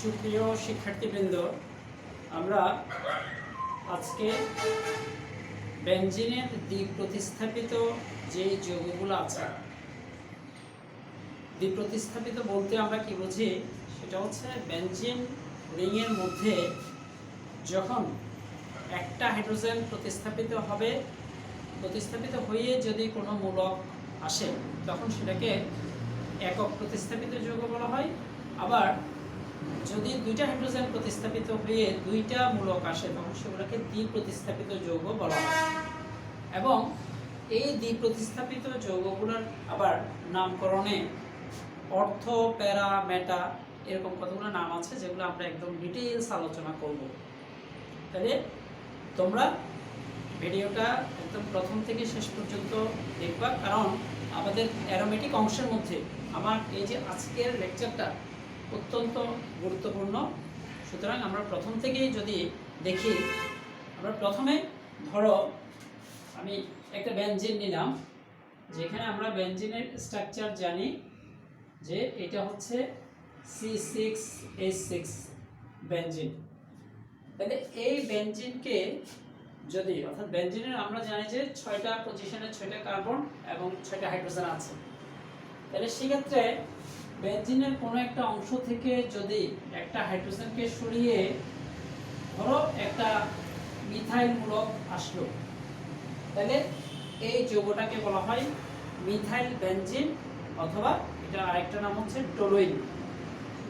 সুপ্রিয় শিক্ষার্থীবৃন্দ, আমরা আজকে বেনজিনের দ্বি প্রতিস্থাপিত যে যৌগগুলো আছে, দ্বি প্রতিস্থাপিত বলতে আমরা কি বুঝি, সেটা হচ্ছে বেনজিন রিংয়ের মধ্যে যখন একটা হাইড্রোজেন প্রতিস্থাপিত হয়ে যদি কোনো মূলক আসে তখন সেটাকে একক প্রতিস্থাপিত যৌগ বলা হয়। আবার যদি দুইটা হাইড্রোজেন প্রতিস্থাপিত হয়ে দুইটা মূলক আসে তখন সেগুলোকে দ্বি প্রতিস্থাপিত যৌগ বলা হয়। এবং এই দ্বি প্রতিস্থাপিত যৌগগুলোর আবার নামকরণে অর্থ, প্যারা, মেটা এরকম কতগুলো নাম আছে যেগুলো আমরা একদম ডিটেইলস আলোচনা করব। তাহলে তোমরা ভিডিওটা একদম প্রথম থেকে শেষ পর্যন্ত দেখবা, কারণ আমাদের অ্যারোমেটিক অংশের মধ্যে আমার এই যে আজকের লেকচারটা অত্যন্ত গুরুত্বপূর্ণ। সুতরাং আমরা প্রথম থেকেই যদি দেখি, আমরা প্রথমে ধরো আমি একটা বেনজিন নিলাম, যেখানে আমরা বেনজিনের স্ট্রাকচার জানি যে এটা হচ্ছে C6H6 বেনজিন। তাহলে এই বেনজিনকে যদি, অর্থাৎ বেনজিনের আমরা জানি যে 6টা পজিশনে 6টা কার্বন এবং 6টা হাইড্রোজেন আছে। তাহলে সেক্ষেত্রে বেনজিনের কোনো একটা অংশ থেকে যদি একটা হাইড্রোজেনকে সরিয়ে ধরো একটা মিথাইল মূলক আসলো, তাহলে এই যৌগটাকে বলা হয় মিথাইল বেনজিন, অথবা এটা আরেকটা নাম হচ্ছে টলুইন।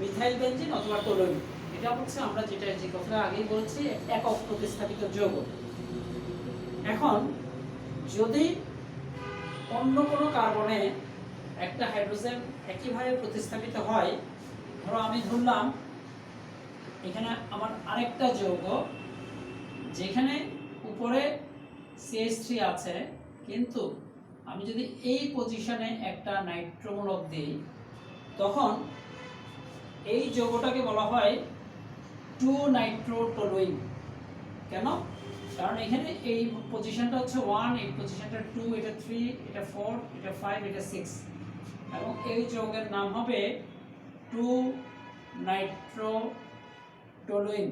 মিথাইল বেনজিন অথবা টলুইন, এটা হচ্ছে আমরা যে কথাটা আগেই বলছি একক প্রতিস্থাপিত যৌগ। এখন যদি অন্য কোনো কার্বনে একটা হাইড্রোজেন একইভাবে প্রতিস্থাপিত হয়, ধরো আমি ধরলাম এখানে আমার আরেকটা যৌগ যেখানে উপরে CH3 আছে, কিন্তু আমি যদি এই পজিশনে একটা নাইট্রোমূলক দিই তখন এই যৌগটাকে বলা হয় 2-নাইট্রোটলুইন। কেন? কারণ এখানে এই পজিশনটা হচ্ছে 1, এই পজিশনটা 2, এটা 3, এটা 4, এটা 5, এটা 6, এবং এই যৌগের নাম হবে 2-নাইট্রোটলুইন।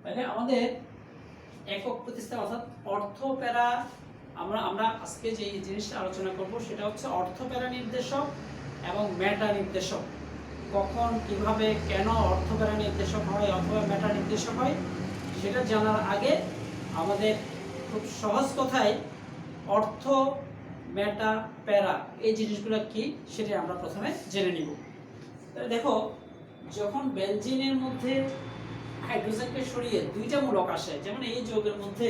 তাহলে আমাদের একক প্রতিস্থাপন অর্থাৎ অর্থ প্যারা, আমরা আজকে যে জিনিসটা আলোচনা করব সেটা হচ্ছে অর্থ প্যারা নির্দেশক এবং মেটা নির্দেশক। কখন, কিভাবে, কেন অর্থ প্যারা নির্দেশক হয় অথবা মেটা নির্দেশক হয় সেটা জানার আগে আমাদের খুব সহজ কথায় অর্থ, মেটা, প্যারা এই জিনিসগুলো কি সেটা আমরা প্রথমে জেনে নিব। তাহলে দেখো, যখন বেনজিনের মধ্যে হাইড্রোজেনকে সরিয়ে দুইটা মূলক আসে, যেমন এই যৌগের মধ্যে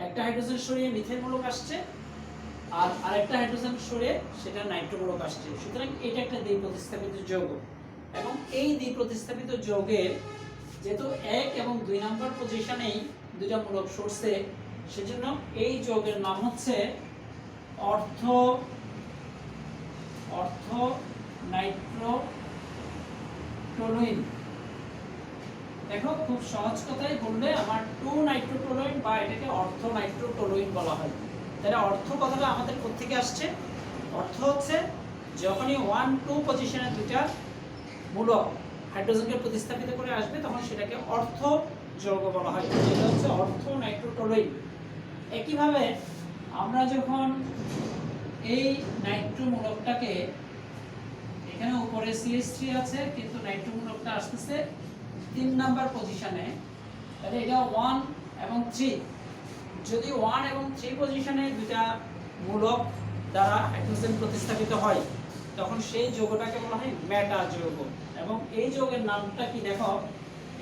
একটা হাইড্রোজেন সরিয়ে মিথেন মূলক আসছে আর আরেকটা হাইড্রোজেন সরিয়ে সেটা নাইট্রো মূলক আসছে, সুতরাং এটা একটা দ্বি প্রতিস্থাপিত যৌগ। এবং এই দ্বি প্রতিস্থাপিত যৌগের যেহেতু 1 এবং 2 নম্বর পজিশনেই দুইটা মূলক সরছে, সেজন্য এই যৌগের নাম হচ্ছে অর্থ নাইট্রোটলুইন। দেখো, খুব সহজ কথায় বললে আমার 2-নাইট্রোটলুইন বা এটাকে অর্থ নাইট্রোটলুইন বলা হয়। তাহলে অর্থ কথাটা আমাদের কোত্থেকে আসছে? অর্থ হচ্ছে যখনই 1-2 পজিশনে দুইটা মূলক হাইড্রোজেনকে প্রতিস্থাপিত করে আসবে তখন সেটাকে অর্থ যৌগ বলা হয়, এটা হচ্ছে অর্থ নাইট্রোটলুইন। একইভাবে আমরা যখন এই নাইট্রো মূলকটাকে, এখানে উপরে CH3 আছে কিন্তু নাইট্রো মূলকটা আসতেছে 3 নাম্বার পজিশনে, তাহলে এটা 1 এবং 3, যদি 1 এবং 3 পজিশনে দুইটা মূলক দ্বারা হাইড্রোজেন প্রতিস্থাপিত হয় তখন সেই যৌগটাকে বলা হয় মেটা যৌগ। এবং এই যৌগের নামটা কি দেখো,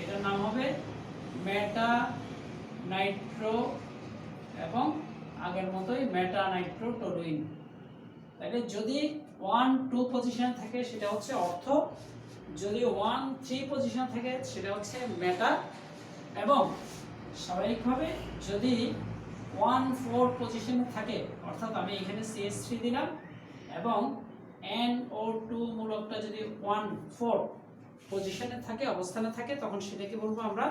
এটার নাম হবে মেটা নাইট্রো এবং আগের মতোই মেটা নাইট্রোটলুইন। তাহলে যদি 1-2 পজিশনে থাকে সেটা হচ্ছে অর্থ, যদি 1-3 পজিশন থাকে সেটা হচ্ছে মেটা, এবং স্বাভাবিকভাবে যদি 1-4 পজিশনে থাকে, অর্থাৎ আমি এখানে CH3 দিলাম এবং NO2 মূলকটা যদি 1-4 পজিশনে থাকে, অবস্থানে থাকে, তখন সেটাকে বলবো আমরা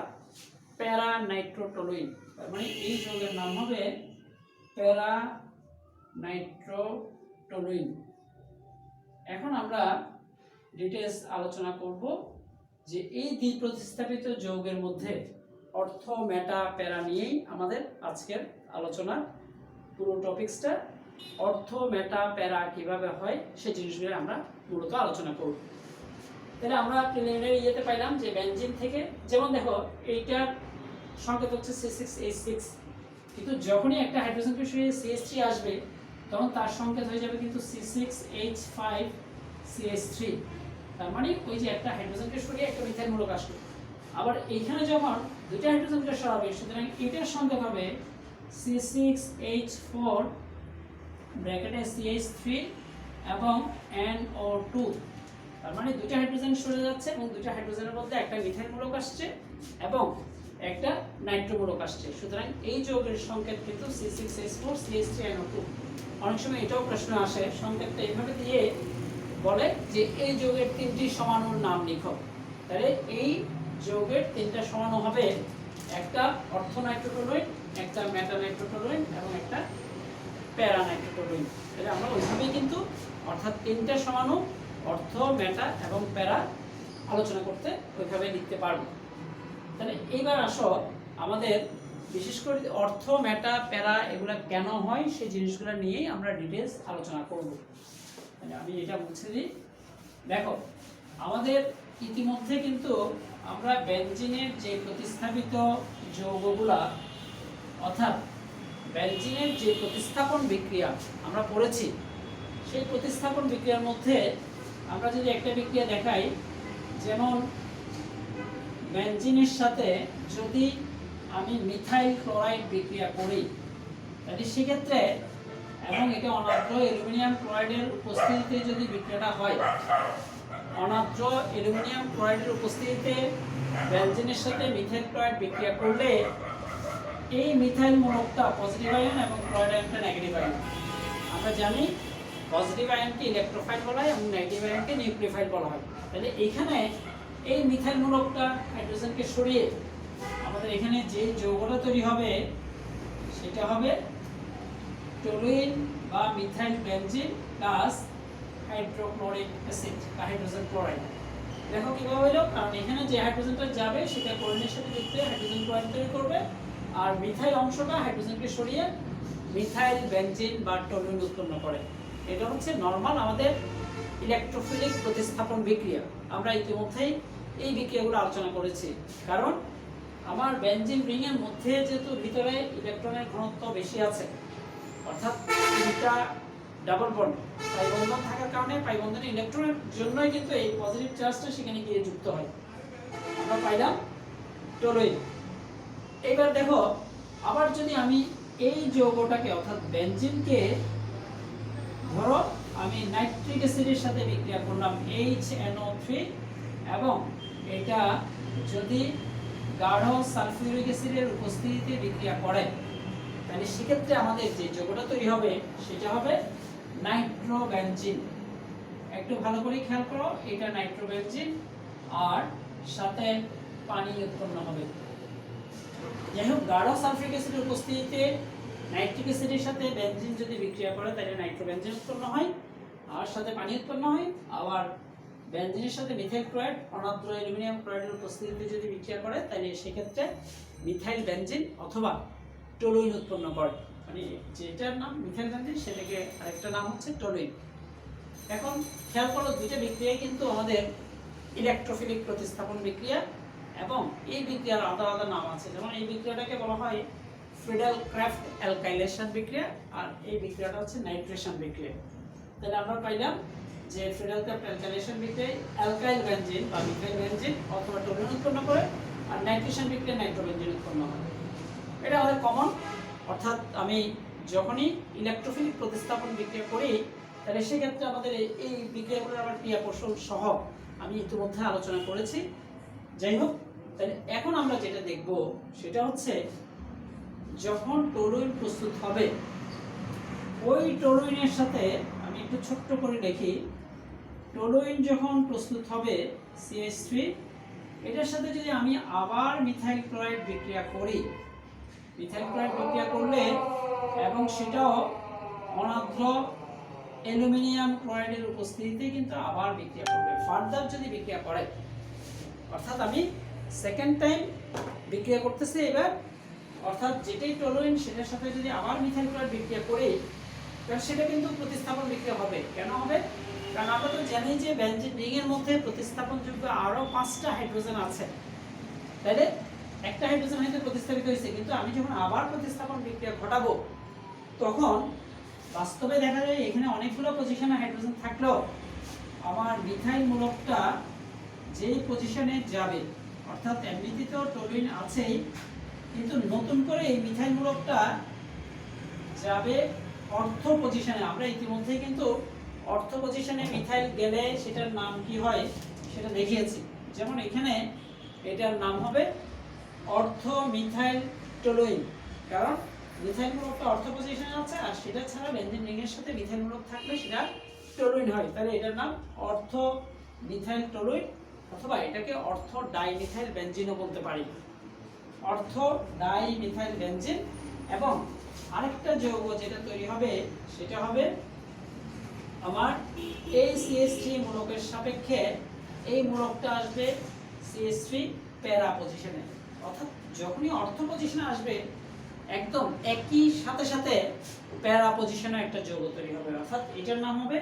প্যারা নাইট্রোটলুইন। তার মানে এই যৌগের নাম হবে প্যারা নাইট্রোটলুইন। এখন আমরা ডিটেলস আলোচনা করব যে এই দ্বি প্রতিস্থাপিত যৌগের মধ্যে অর্থ মেটা প্যারা নিয়েই আমাদের আজকের আলোচনার পুরো টপিকসটা। অর্থ মেটা প্যারা কিভাবে হয় সেই জিনিসগুলো আমরা মূলত আলোচনা করব। তাহলে আমরা প্রিলিমিনারি ইয়েতে পাইলাম যে বেনজিন থেকে, যেমন দেখো এইটার সংকেত হচ্ছে C6H6, কিন্তু যখনই একটা হাইড্রোজেনকে সরিয়ে CH3 আসবে তখন তার সংকেত হয়ে যাবে কিন্তু C6H5CH3। তার মানে ওই যে একটা হাইড্রোজেনকে সরিয়ে একটা মিথাইল মূলক আসবে। আবার এইখানে যখন দুইটা হাইড্রোজেনকে সরাবে সুতরাং এটার সংকেত হবে C6H4 ব্র্যাকেটে CH3 এবং NO2। তার মানে দুইটা হাইড্রোজেন সরে যাচ্ছে এবং দুইটা হাইড্রোজেনের মধ্যে একটা মিথাইল মূলক আসছে এবং একটা নাইট্রো মূলক আসছে। সুতরাং এই যৌগের সংকেত কিন্তু C6H4 CH3 NO2। অনেক সময় এটাও প্রশ্ন আসে, সংকেতটা এইভাবে দিয়ে বলে যে এই যৌগের তিনটি সমাণুর নাম লিখো। তাহলে এই যৌগের তিনটা সমাণু হবে একটা অর্থ নাইট্রোটোলুইন, একটা মেটা নাইট্রোটোলুইন এবং একটা প্যারা নাইট্রোটোলুইন। তাহলে আমরা ওইভাবেই কিন্তু অর্থাৎ তিনটা সমাণু অর্থ মেটা এবং প্যারা আলোচনা করতে ওইভাবে লিখতে পারবো। তাহলে এইবার আসো আমাদের বিশেষ করে অর্থ মেটা প্যারা এগুলা কেন হয় সেই জিনিসগুলো নিয়েই আমরা ডিটেলস আলোচনা করব। মানে আমি এটা মুছে দিই। দেখো আমাদের ইতিমধ্যে কিন্তু আমরা বেনজিনের যে প্রতিস্থাপিত যৌগগুলা অর্থাৎ বেনজিনের যে প্রতিস্থাপন বিক্রিয়া আমরা পড়েছি, সেই প্রতিস্থাপন বিক্রিয়ার মধ্যে আমরা যদি একটা বিক্রিয়া দেখাই, যেমন বেনজিনের সাথে যদি আমি মিথাইল ক্লোরাইড বিক্রিয়া করি তাহলে সেক্ষেত্রে এবং এটা অনার্দ্র অ্যালুমিনিয়াম ক্লোরাইডের উপস্থিতিতে যদি বিক্রিয়াটা হয়, অনার্দ্র অ্যালুমিনিয়াম ক্লোরাইডের উপস্থিতিতে বেনজিনের সাথে মিথাইল ক্লোরাইড বিক্রিয়া করলে এই মিথাইল মূলকটা পজিটিভ আয়ন এবং ক্লোরাইড আয়নটা নেগেটিভ আয়ন। আমরা জানি পজিটিভ আয়নকে ইলেকট্রোফাইল বলা হয় এবং নেগেটিভ আয়নকে নিউক্লিওফাইল বলা হয়। তাহলে এখানে এই মিথাইল মূলকটা হাইড্রোজেনকে সরিয়ে আমাদের এখানে যে যৌগটা তৈরি হবে সেটা হবে টলুইন বা methyl benzene plus hydrochloric acid বা হাইড্রোজেন ক্লোরাইড। দেখো কিভাবে হলো, কারণ এখানে যে হাইড্রোজেনটা যাবে সেটা ক্লোরিনের সাথে যুক্ত হয়ে হাইড্রোজেন ক্লোরাইড তৈরি করবে, আর মিথাইল অংশটা হাইড্রোজেনকে সরিয়ে মিথাইল বেনজিন বা টলুইন উৎপন্ন করে। এটা হচ্ছে নরমাল আমাদের ইলেকট্রোফিলিক প্রতিস্থাপন বিক্রিয়া। আমরা ইতিমধ্যেই এই বিক্রিয়াগুলো আলোচনা করেছি। কারণ আমার বেনজিন রিংয়ের মধ্যে যেহেতু ভিতরে ইলেকট্রনের ঘনত্ব বেশি আছে, অর্থাৎ তিনটা ডাবল বন্ড পাই বন্ধন থাকার কারণে পাই বন্ধনে ইলেকট্রনের জন্যই কিন্তু এই পজিটিভ চার্জটা সেখানে গিয়ে যুক্ত হয়। আমরা পাইলাম টলুইন। এবার দেখো আবার যদি আমি এই যৌগটাকে অর্থাৎ বেনজিনকে ধরো আমি নাইট্রিক অ্যাসিডের সাথে বিক্রিয়া করলাম HNO3 এবং এটা যদি গাঢ় সালফিউরিক অ্যাসিডের উপস্থিতিতে বিক্রিয়া করে তাহলে সেক্ষেত্রে আমাদের যে যৌগটা তৈরি হবে সেটা হবে নাইট্রোবেনজিন। একটু ভালো করে খেয়াল করো, এটা নাইট্রোবেনজিন আর সাথে পানি উৎপন্ন হবে। যাই হোক, গাঢ় সালফিউরিক অ্যাসিডের উপস্থিতিতে নাইট্রিক অ্যাসিডের সাথে বেনজিন যদি বিক্রিয়া করে তাহলে নাইট্রোবেনজিন উৎপন্ন হয় আর সাথে পানি উৎপন্ন হয়। আবার বেনজিনের সাথে মিথাইল ক্লোরাইড অনার্দ্র অ্যালুমিনিয়াম ক্লোরাইডের উপস্থিতিতে যদি বিক্রিয়া করে তাহলে সেক্ষেত্রে মিথাইল বেনজিন অথবা টলুইন উৎপন্ন করে। মানে যেটার নাম মিথাইল বেনজিন সেটাকে আরেকটা নাম হচ্ছে টলুইন। এখন খেয়াল করো, দুইটা বিক্রিয়াই কিন্তু আমাদের ইলেকট্রোফিলিক প্রতিস্থাপন বিক্রিয়া এবং এই বিক্রিয়ার আলাদা আলাদা নাম আছে। যেমন এই বিক্রিয়াটাকে বলা হয় ফ্রিডেল ক্রাফট অ্যালকাইলেশন বিক্রিয়া আর এই বিক্রিয়াটা হচ্ছে নাইট্রেশন বিক্রিয়া। তাহলে আমরা পাইলাম যে ফ্রিডেল ক্রাফট অ্যালকাইলেশন বিক্রিয়ায় অ্যালকাইল বেনজিন বা মিথাইল বেনজিন অথবা টলুইন উৎপন্ন করে আর নাইট্রেশন বিক্রিয়া নাইট্রোবেনজিন উৎপন্ন হয়। এটা আমাদের কমন। অর্থাৎ আমি যখনই ইলেকট্রোফিলিক প্রতিস্থাপন বিক্রিয়া করি তাহলে সেক্ষেত্রে আমাদের এই বিক্রিয়াগুলোর আবার ক্রিয়া কৌশল সহ আমি ইতিমধ্যে আলোচনা করেছি। যাই হোক, তাহলে এখন আমরা যেটা দেখব সেটা হচ্ছে যখন টলুইন প্রস্তুত হবে ওই টলুইনের সাথে আমি একটু ছোট্ট করে দেখি, টলুইন যখন প্রস্তুত হবে CH3 এটার সাথে যদি আমি আবার মিথাইল ক্লোরাইড বিক্রিয়া করি, মিথাইল ক্লোরাইড বিক্রিয়া করলে এবং সেটাও অনার্দ্র অ্যালুমিনিয়াম ক্লোরাইডের উপস্থিতিতে কিন্তু আবার বিক্রিয়া করবে। ফার্দার যদি বিক্রিয়া করে, অর্থাৎ আমি সেকেন্ড টাইম বিক্রিয়া করতেছি এবার, অর্থাৎ যেটাই টলুইন সেটার সাথে যদি আবার মিথাইল ক্লোরাইড বিক্রিয়া করি, তাহলে সেটা কিন্তু প্রতিস্থাপন বিক্রিয়া হবে। কেন হবে? কারণ আমরা তো জানি যে বেনজিন রিং এর মধ্যে প্রতিস্থাপনযোগ্য আরো 5টা হাইড্রোজেন আছে, তাইলে একটা হাইড্রোজেন হয়তো প্রতিস্থাপিত হয়েছে, কিন্তু আমি যখন আবার প্রতিস্থাপন বিক্রিয়া ঘটাবো তখন বাস্তবে দেখা যায় এখানে অনেকগুলো পজিশনে হাইড্রোজেন থাকলেও আমার মিথাইল মূলকটা যেই পজিশনে যাবে, অর্থাৎ এমনিতে তো টলুইন আছেই, কিন্তু নতুন করে এই মিথাইল মূলকটা যাবে অর্থ পজিশনে। আমরা ইতিমধ্যেই কিন্তু অর্থ পজিশনে মিথাইল গেলে সেটার নাম কি হয় সেটা দেখিয়েছি। যেমন এখানে এটার নাম হবে অর্থ মিথাইল টলুইন, কারণ মিথাইল মূলকটা অর্থ পজিশনে আছে, আর সেটা ছাড়া বেনজিন রিং এর সাথে মিথাইল মূলক থাকলে সেটা টলুইন হয়। তাহলে এটার নাম অর্থ মিথাইল টলুইন, অথবা এটাকে অর্থ ডাইমিথাইল বেনজিনও বলতে পারি, অর্থ ডাইমিথাইল বেনজিন। এবং আরেকটা যৌগ যেটা তৈরি হবে সেটা হবে আমার এই CH3 মূলকের সাপেক্ষে এই মূলকটা আসবে CH3 প্যারা পজিশনে। অর্থাৎ যখনই অর্থ পজিশনে আসবে একদম একই সাথে সাথে প্যারা পজিশনে একটা যৌগ তৈরি হবে, অর্থাৎ এটার নাম হবে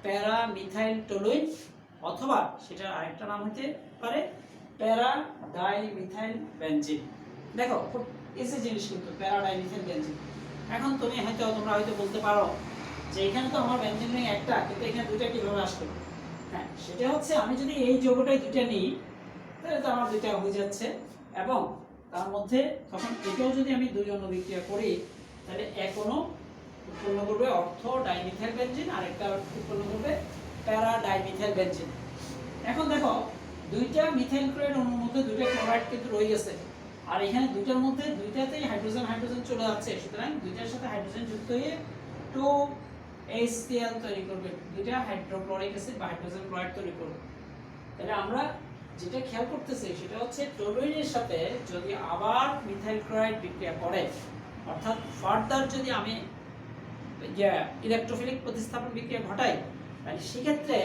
প্যারা মিথাইল টলুইন, অথবা সেটার আরেকটা নাম হতে পারে প্যারা ডাইমিথাইল বেনজিন। দেখো খুব ইজি জিনিস কিন্তু প্যারা ডাইমিথাইল বেনজিন। এখন তোমরা হয়তো বলতে পারো যে এখানে তো আমার বেনজিন রিং একটা, কিন্তু এখানে দুইটা কিভাবে আসলো? হ্যাঁ, সেটা হচ্ছে আমি যদি এই যৌগটাই দুইটা নিই তাহলে তো আমার দুইটা হয়ে যাচ্ছে, এবং তার মধ্যে তখন এটাও যদি আমি দুই অণু বিক্রিয়া করি তাহলে এক অণু উৎপন্ন করবে অর্থ ডাইমিথাইল বেনজিন, আর একটা উৎপন্ন করবে প্যারা ডাইমিথাইল বেনজিন। এখন দেখো দুইটা মিথাইল ক্লোরাইড অণুর মধ্যে দুইটা ক্লোরাইড কিন্তু রয়ে গেছে, আর এখানে দুইটার মধ্যে দুইটাতেই হাইড্রোজেন হাইড্রোজেন চলে যাচ্ছে, সুতরাং দুইটার সাথে হাইড্রোজেন যুক্ত হয়ে 2HCl তৈরি করবে, দুইটা হাইড্রোক্লোরিক অ্যাসিড বা হাইড্রোজেন ক্লোরাইড তৈরি করবে। তাহলে আমরা যেটা খেয়াল করতেছি সেটা হচ্ছে টলুইনের সাথে যদি আবার মিথাইল ক্লোরাইড বিক্রিয়া করে, অর্থাৎ ফার্দার যদি আমি ইলেকট্রোফিলিক প্রতিস্থাপন বিক্রিয়া ঘটাই, তাহলে সেক্ষেত্রে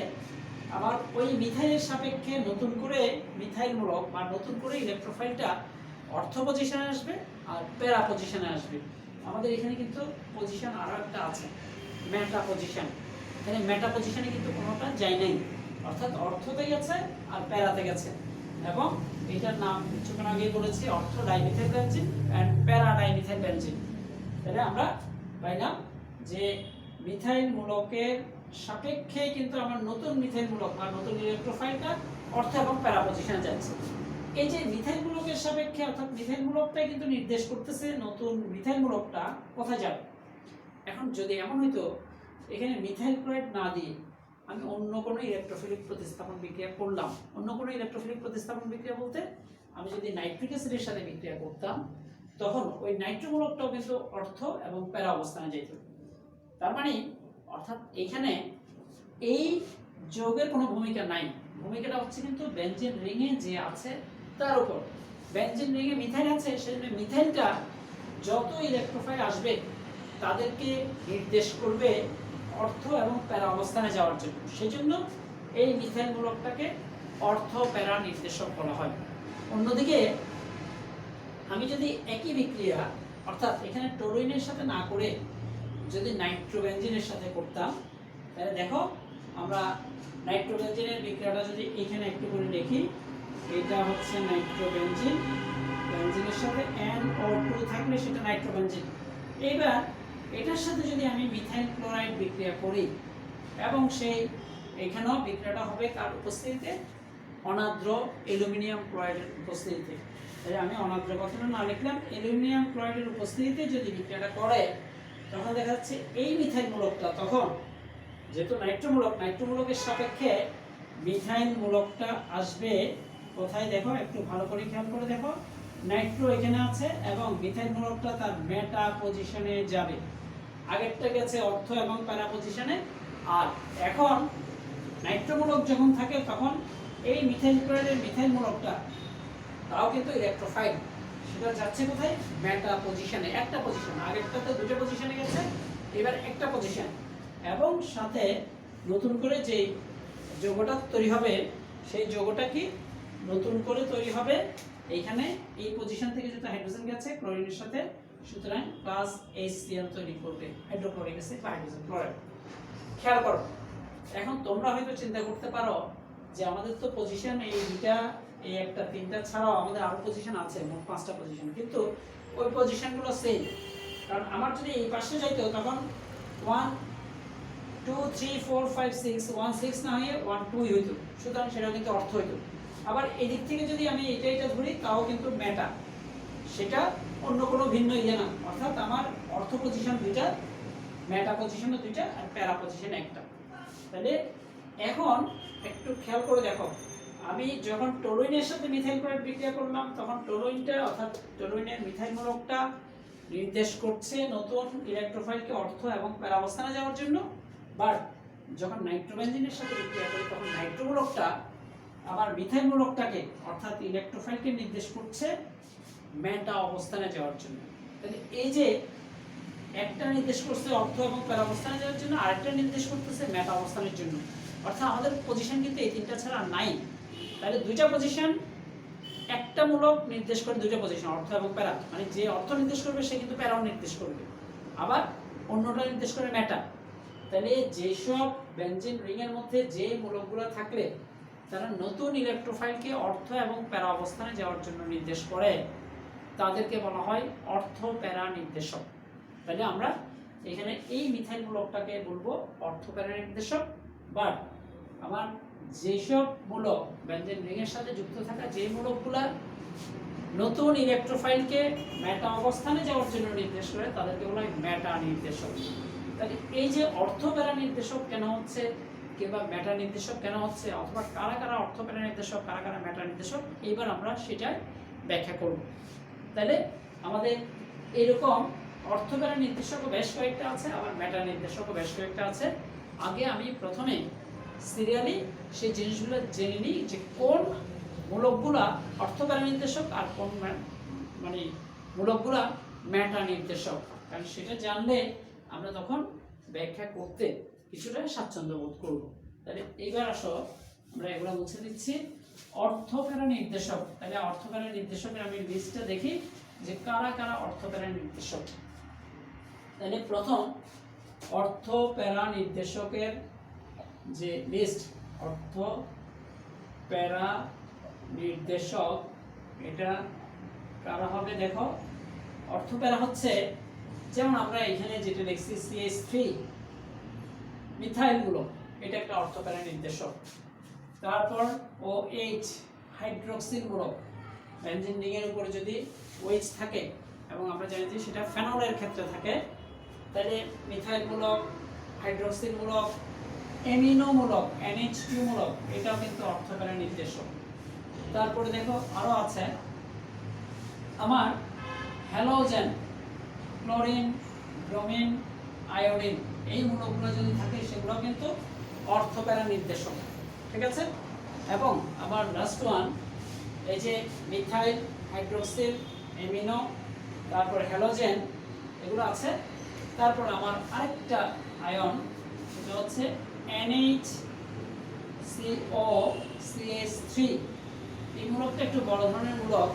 আবার ওই মিথাইলের সাপেক্ষে নতুন করে মিথাইল মূলক বা নতুন করে ইলেকট্রোফাইলটা অর্থ পজিশনে আসবে আর প্যারা পজিশনে আসবে। আমাদের এখানে কিন্তু পজিশন আরো একটা আছে, মেটা পজিশন। এখানে মেটা পজিশনে কিন্তু কোনোটা যায় নাই, অর্থাৎ অর্থতে গেছে আর প্যারাতে গেছে, এবং এটার নাম কিছুক্ষণ আগে বলেছি অর্থ ডাইমিথাইল বেনজিন এন্ড প্যারা ডাইমিথাইল বেনজিন। তাহলে আমরা পাইলাম যে মিথাইল মূলকের সাপেক্ষে কিন্তু আমার নতুন মিথাইল মূলক বা নতুন ইলেকট্রোফাইলটা অর্থ এবং প্যারা পজিশনে যাচ্ছে। এই যে মিথাইল মূলকের সাপেক্ষে, অর্থাৎ মিথাইল মূলকটাই কিন্তু নির্দেশ করতেছে নতুন মিথাইল মূলকটা কোথায় যাবে। এখন যদি এমন হইতো এখানে মিথাইল ক্লোরাইড না দিয়ে আমি অন্য কোনো ইলেকট্রোফিলিক প্রতিস্থাপন বিক্রিয়া করলাম, অন্য কোনো ইলেকট্রোফিলিক প্রতিস্থাপন বিক্রিয়া বলতে আমি যদি নাইট্রিক অ্যাসিডের সাথে বিক্রিয়া করতাম, তখন ওই নাইট্রোমূলকটাও কিন্তু অর্থ এবং প্যারা অবস্থানে যেত। তার মানে অর্থাৎ এখানে এই যৌগের কোনো ভূমিকা নাই, ভূমিকাটা হচ্ছে কিন্তু বেনজিন রিংয়ে যে আছে তার উপর। বেনজিন রিংয়ে মিথাইল আছে, সেজন্য মিথাইলটা যত ইলেকট্রোফাইল আসবে তাদেরকে নির্দেশ করবে অর্থ এবং প্যারা অবস্থানে যাওয়ার জন্য। সেজন্য এই মিথাইল মূলকটাকে অর্থ প্যারা নির্দেশক বলা হয়। অন্যদিকে আমি যদি একই বিক্রিয়া, অর্থাৎ এখানে টলুইনের সাথে না করে যদি নাইট্রোবেনজিনের সাথে করতাম, তাহলে দেখো আমরা নাইট্রোবেনজিনের বিক্রিয়াটা যদি এখানে একটু করে দেখি, এটা হচ্ছে নাইট্রোবেনজিন, বেনজিনের সাথে NO2 থাকলে সেটা নাইট্রোবেনজিন। এইবার এটার সাথে যদি আমি মিথাইল ক্লোরাইড বিক্রিয়া করি এবং সেই এখানেও বিক্রিয়াটা হবে কার উপস্থিতিতে? অনাদ্র অ্যালুমিনিয়াম ক্লোরাইডের উপস্থিতিতে। তাই আমি অনাদ্র কথাটা না লিখলাম, অ্যালুমিনিয়াম ক্লোরাইডের উপস্থিতিতে যদি বিক্রিয়াটা করে তখন দেখা যাচ্ছে এই মিথাইল মূলকটা, তখন যেহেতু নাইট্রোমূলকের সাপেক্ষে মিথাইল মূলকটা আসবে কোথায়? দেখো একটু ভালো করে খেয়াল করে দেখো, নাইট্রো এখানে আছে এবং মিথাইল মূলকটা তার মেটা পজিশনে যাবে। আগেরটা গেছে অর্থ এবং প্যারা পজিশনে, আর এখন নাইট্রোমূলক যখন থাকে তখন এই মিথাইল ক্লোরাইডের মিথাইল মূলকটা তাও কিন্তু ইলেকট্রোফাইল, সেটা যাচ্ছে কোথায়? মেটা পজিশনে, একটা পজিশন। আগেরটাতে দুটো পজিশনে গেছে, এবার একটা পজিশন। এবং সাথে নতুন করে যে যৌগটা তৈরি হবে সেই যৌগটা কি নতুন করে তৈরি হবে এইখানে এই পজিশন থেকে যেটা হাইড্রোজেন গেছে ক্লোরিনের সাথে, সুতরাং প্লাস HCl তৈরি করবে, হাইড্রোক্লোরিক অ্যাসিড বা হাইড্রোজেন ক্লোরাইড। খেয়াল করো, এখন তোমরা হয়তো চিন্তা করতে পারো যে আমাদের তো পজিশন এই দুইটা, এই একটা তিনটা ছাড়াও আমাদের আরো পজিশন আছে, মোট 5টা পজিশন, কিন্তু ওই পজিশনগুলো সেম। কারণ আমার যদি এই পাশে যাইতো তখন 1 2 3 4 5 6 1 6 না হয়ে 1 2 হইতো, সুতরাং সেটা কিন্তু অর্থ হইতো। আবার এদিক থেকে যদি আমি এটা ধরি তাও কিন্তু মেটা, সেটা অন্য কোনো ভিন্ন ইয়ে না, অর্থাৎ আমার অর্থ পজিশন দুইটা, মেটা পজিশনও দুইটা, আর প্যারা পজিশন একটা। তাহলে এখন একটু খেয়াল করে দেখো, আমি যখন টলুইনের সাথে মিথাইল ক্লোরাইড বিক্রিয়া করলাম তখন টলুইনটা অর্থাৎ টলুইনের মিথাইল মূলকটা নির্দেশ করছে নতুন ইলেকট্রোফাইলকে অর্থ এবং প্যারা অবস্থানে যাওয়ার জন্য। বাট যখন নাইট্রোবেনজিনের সাথে বিক্রিয়া করি তখন নাইট্রোমূলকটা আবার মিথাইল মূলকটাকে অর্থাৎ ইলেকট্রোফাইলকে নির্দেশ করছে মেটা অবস্থানে যাওয়ার জন্য। তাহলে এই যে একটা নির্দেশ করছে অর্থ এবং প্যারা অবস্থানে যাওয়ার জন্য, আরেকটা নির্দেশ করতেছে মেটা অবস্থানের জন্য, অর্থাৎ আমাদের পজিশন কিন্তু এই তিনটা ছাড়া নাই। তাহলে দুইটা পজিশন, একটা মূলক নির্দেশ করে দুইটা পজিশন অর্থ এবং প্যারা, মানে যে অর্থ নির্দেশ করবে সে কিন্তু প্যারাও নির্দেশ করবে, আবার অন্যটা নির্দেশ করে মেটা। তাহলে যেসব বেনজিন রিং এর মধ্যে যে মূলকগুলো থাকলে তারা নতুন ইলেকট্রোফাইলকে অর্থ এবং প্যারা অবস্থানে যাওয়ার জন্য নির্দেশ করে তাদেরকে বলা হয় অর্থ প্যারা নির্দেশক। তাহলে আমরা এখানে এই মিথাইল মূলকটাকে বলবো অর্থ প্যারা নির্দেশক। বাট আমার যেসব মূলক বেনজিন রিং এর সাথে যুক্ত থাকা যে মূলকগুলা নতুন ইলেকট্রোফাইলকে মেটা অবস্থানে যাওয়ার জন্য নির্দেশ করে তাদেরকে বলা হয় মেটা নির্দেশক। তাহলে এই যে অর্থ প্যারা নির্দেশক কেন হচ্ছে কিংবা মেটা নির্দেশক কেন হচ্ছে, অথবা কারা কারা অর্থ প্যারা নির্দেশক কারা কারা মেটা নির্দেশক, এইবার আমরা সেটা ব্যাখ্যা করব। তাহলে আমাদের এরকম অর্থ প্যারা নির্দেশকও বেশ কয়েকটা আছে, আবার মেটা নির্দেশকও বেশ কয়েকটা আছে। আগে আমি প্রথমে সিরিয়ালি সেই জিনিসগুলো জেনে নিই যে কোন মূলকগুলা অর্থ প্যারা নির্দেশক আর কোন মানে মূলকগুলা মেটা নির্দেশক, কারণ সেটা জানলে আমরা তখন ব্যাখ্যা করতে কিছুটা স্বাচ্ছন্দ্য বোধ করব। তাহলে এইবার আসো আমরা এগুলো মুছে দিচ্ছি। অর্থ প্যারা নির্দেশক, তাহলে অর্থ প্যারা নির্দেশকের আমি লিস্টটা দেখি যে কারা কারা অর্থ প্যারা নির্দেশক। তাহলে প্রথম অর্থ প্যারা নির্দেশকের যে লিস্ট, অর্থ প্যারা নির্দেশক এটা কারা হবে দেখো। অর্থ প্যারা হচ্ছে যেমন আমরা এখানে যেটা লিখছি CH3 মিথাইল মূলক, এটা একটা অর্থ প্যারা নির্দেশক। তারপর OH হাইড্রোক্সিল মূলক, বেনজিন রিং এর উপরে যদি OH থাকে এবং আমরা জানি যে সেটা ফেনলের ক্ষেত্রে থাকে, তাহলে মিথাইল মূলক, হাইড্রোক্সিল মূলক, অ্যামিনো মূলক, NH2 মূলক, এটাও কিন্তু অর্থ প্যারা নির্দেশক। তারপরে দেখো আরো আছে আমার হ্যালোজেন, ক্লোরিন, ব্রোমিন, আয়োডিন, এই মূলকগুলো যদি থাকে সেগুলো কিন্তু অর্থ প্যারা নির্দেশক, ঠিক আছে। এবং আবার লাস্ট ওয়ান এই যে মিথাইল, হাইড্রোক্সিল, অ্যামিনো, তারপর হ্যালোজেন, এগুলো আছে। তারপর আমার আরেকটা আয়ন, সেটা হচ্ছে NHCOCH3, এই মূলকটা একটু বড় ধরনের মূলক।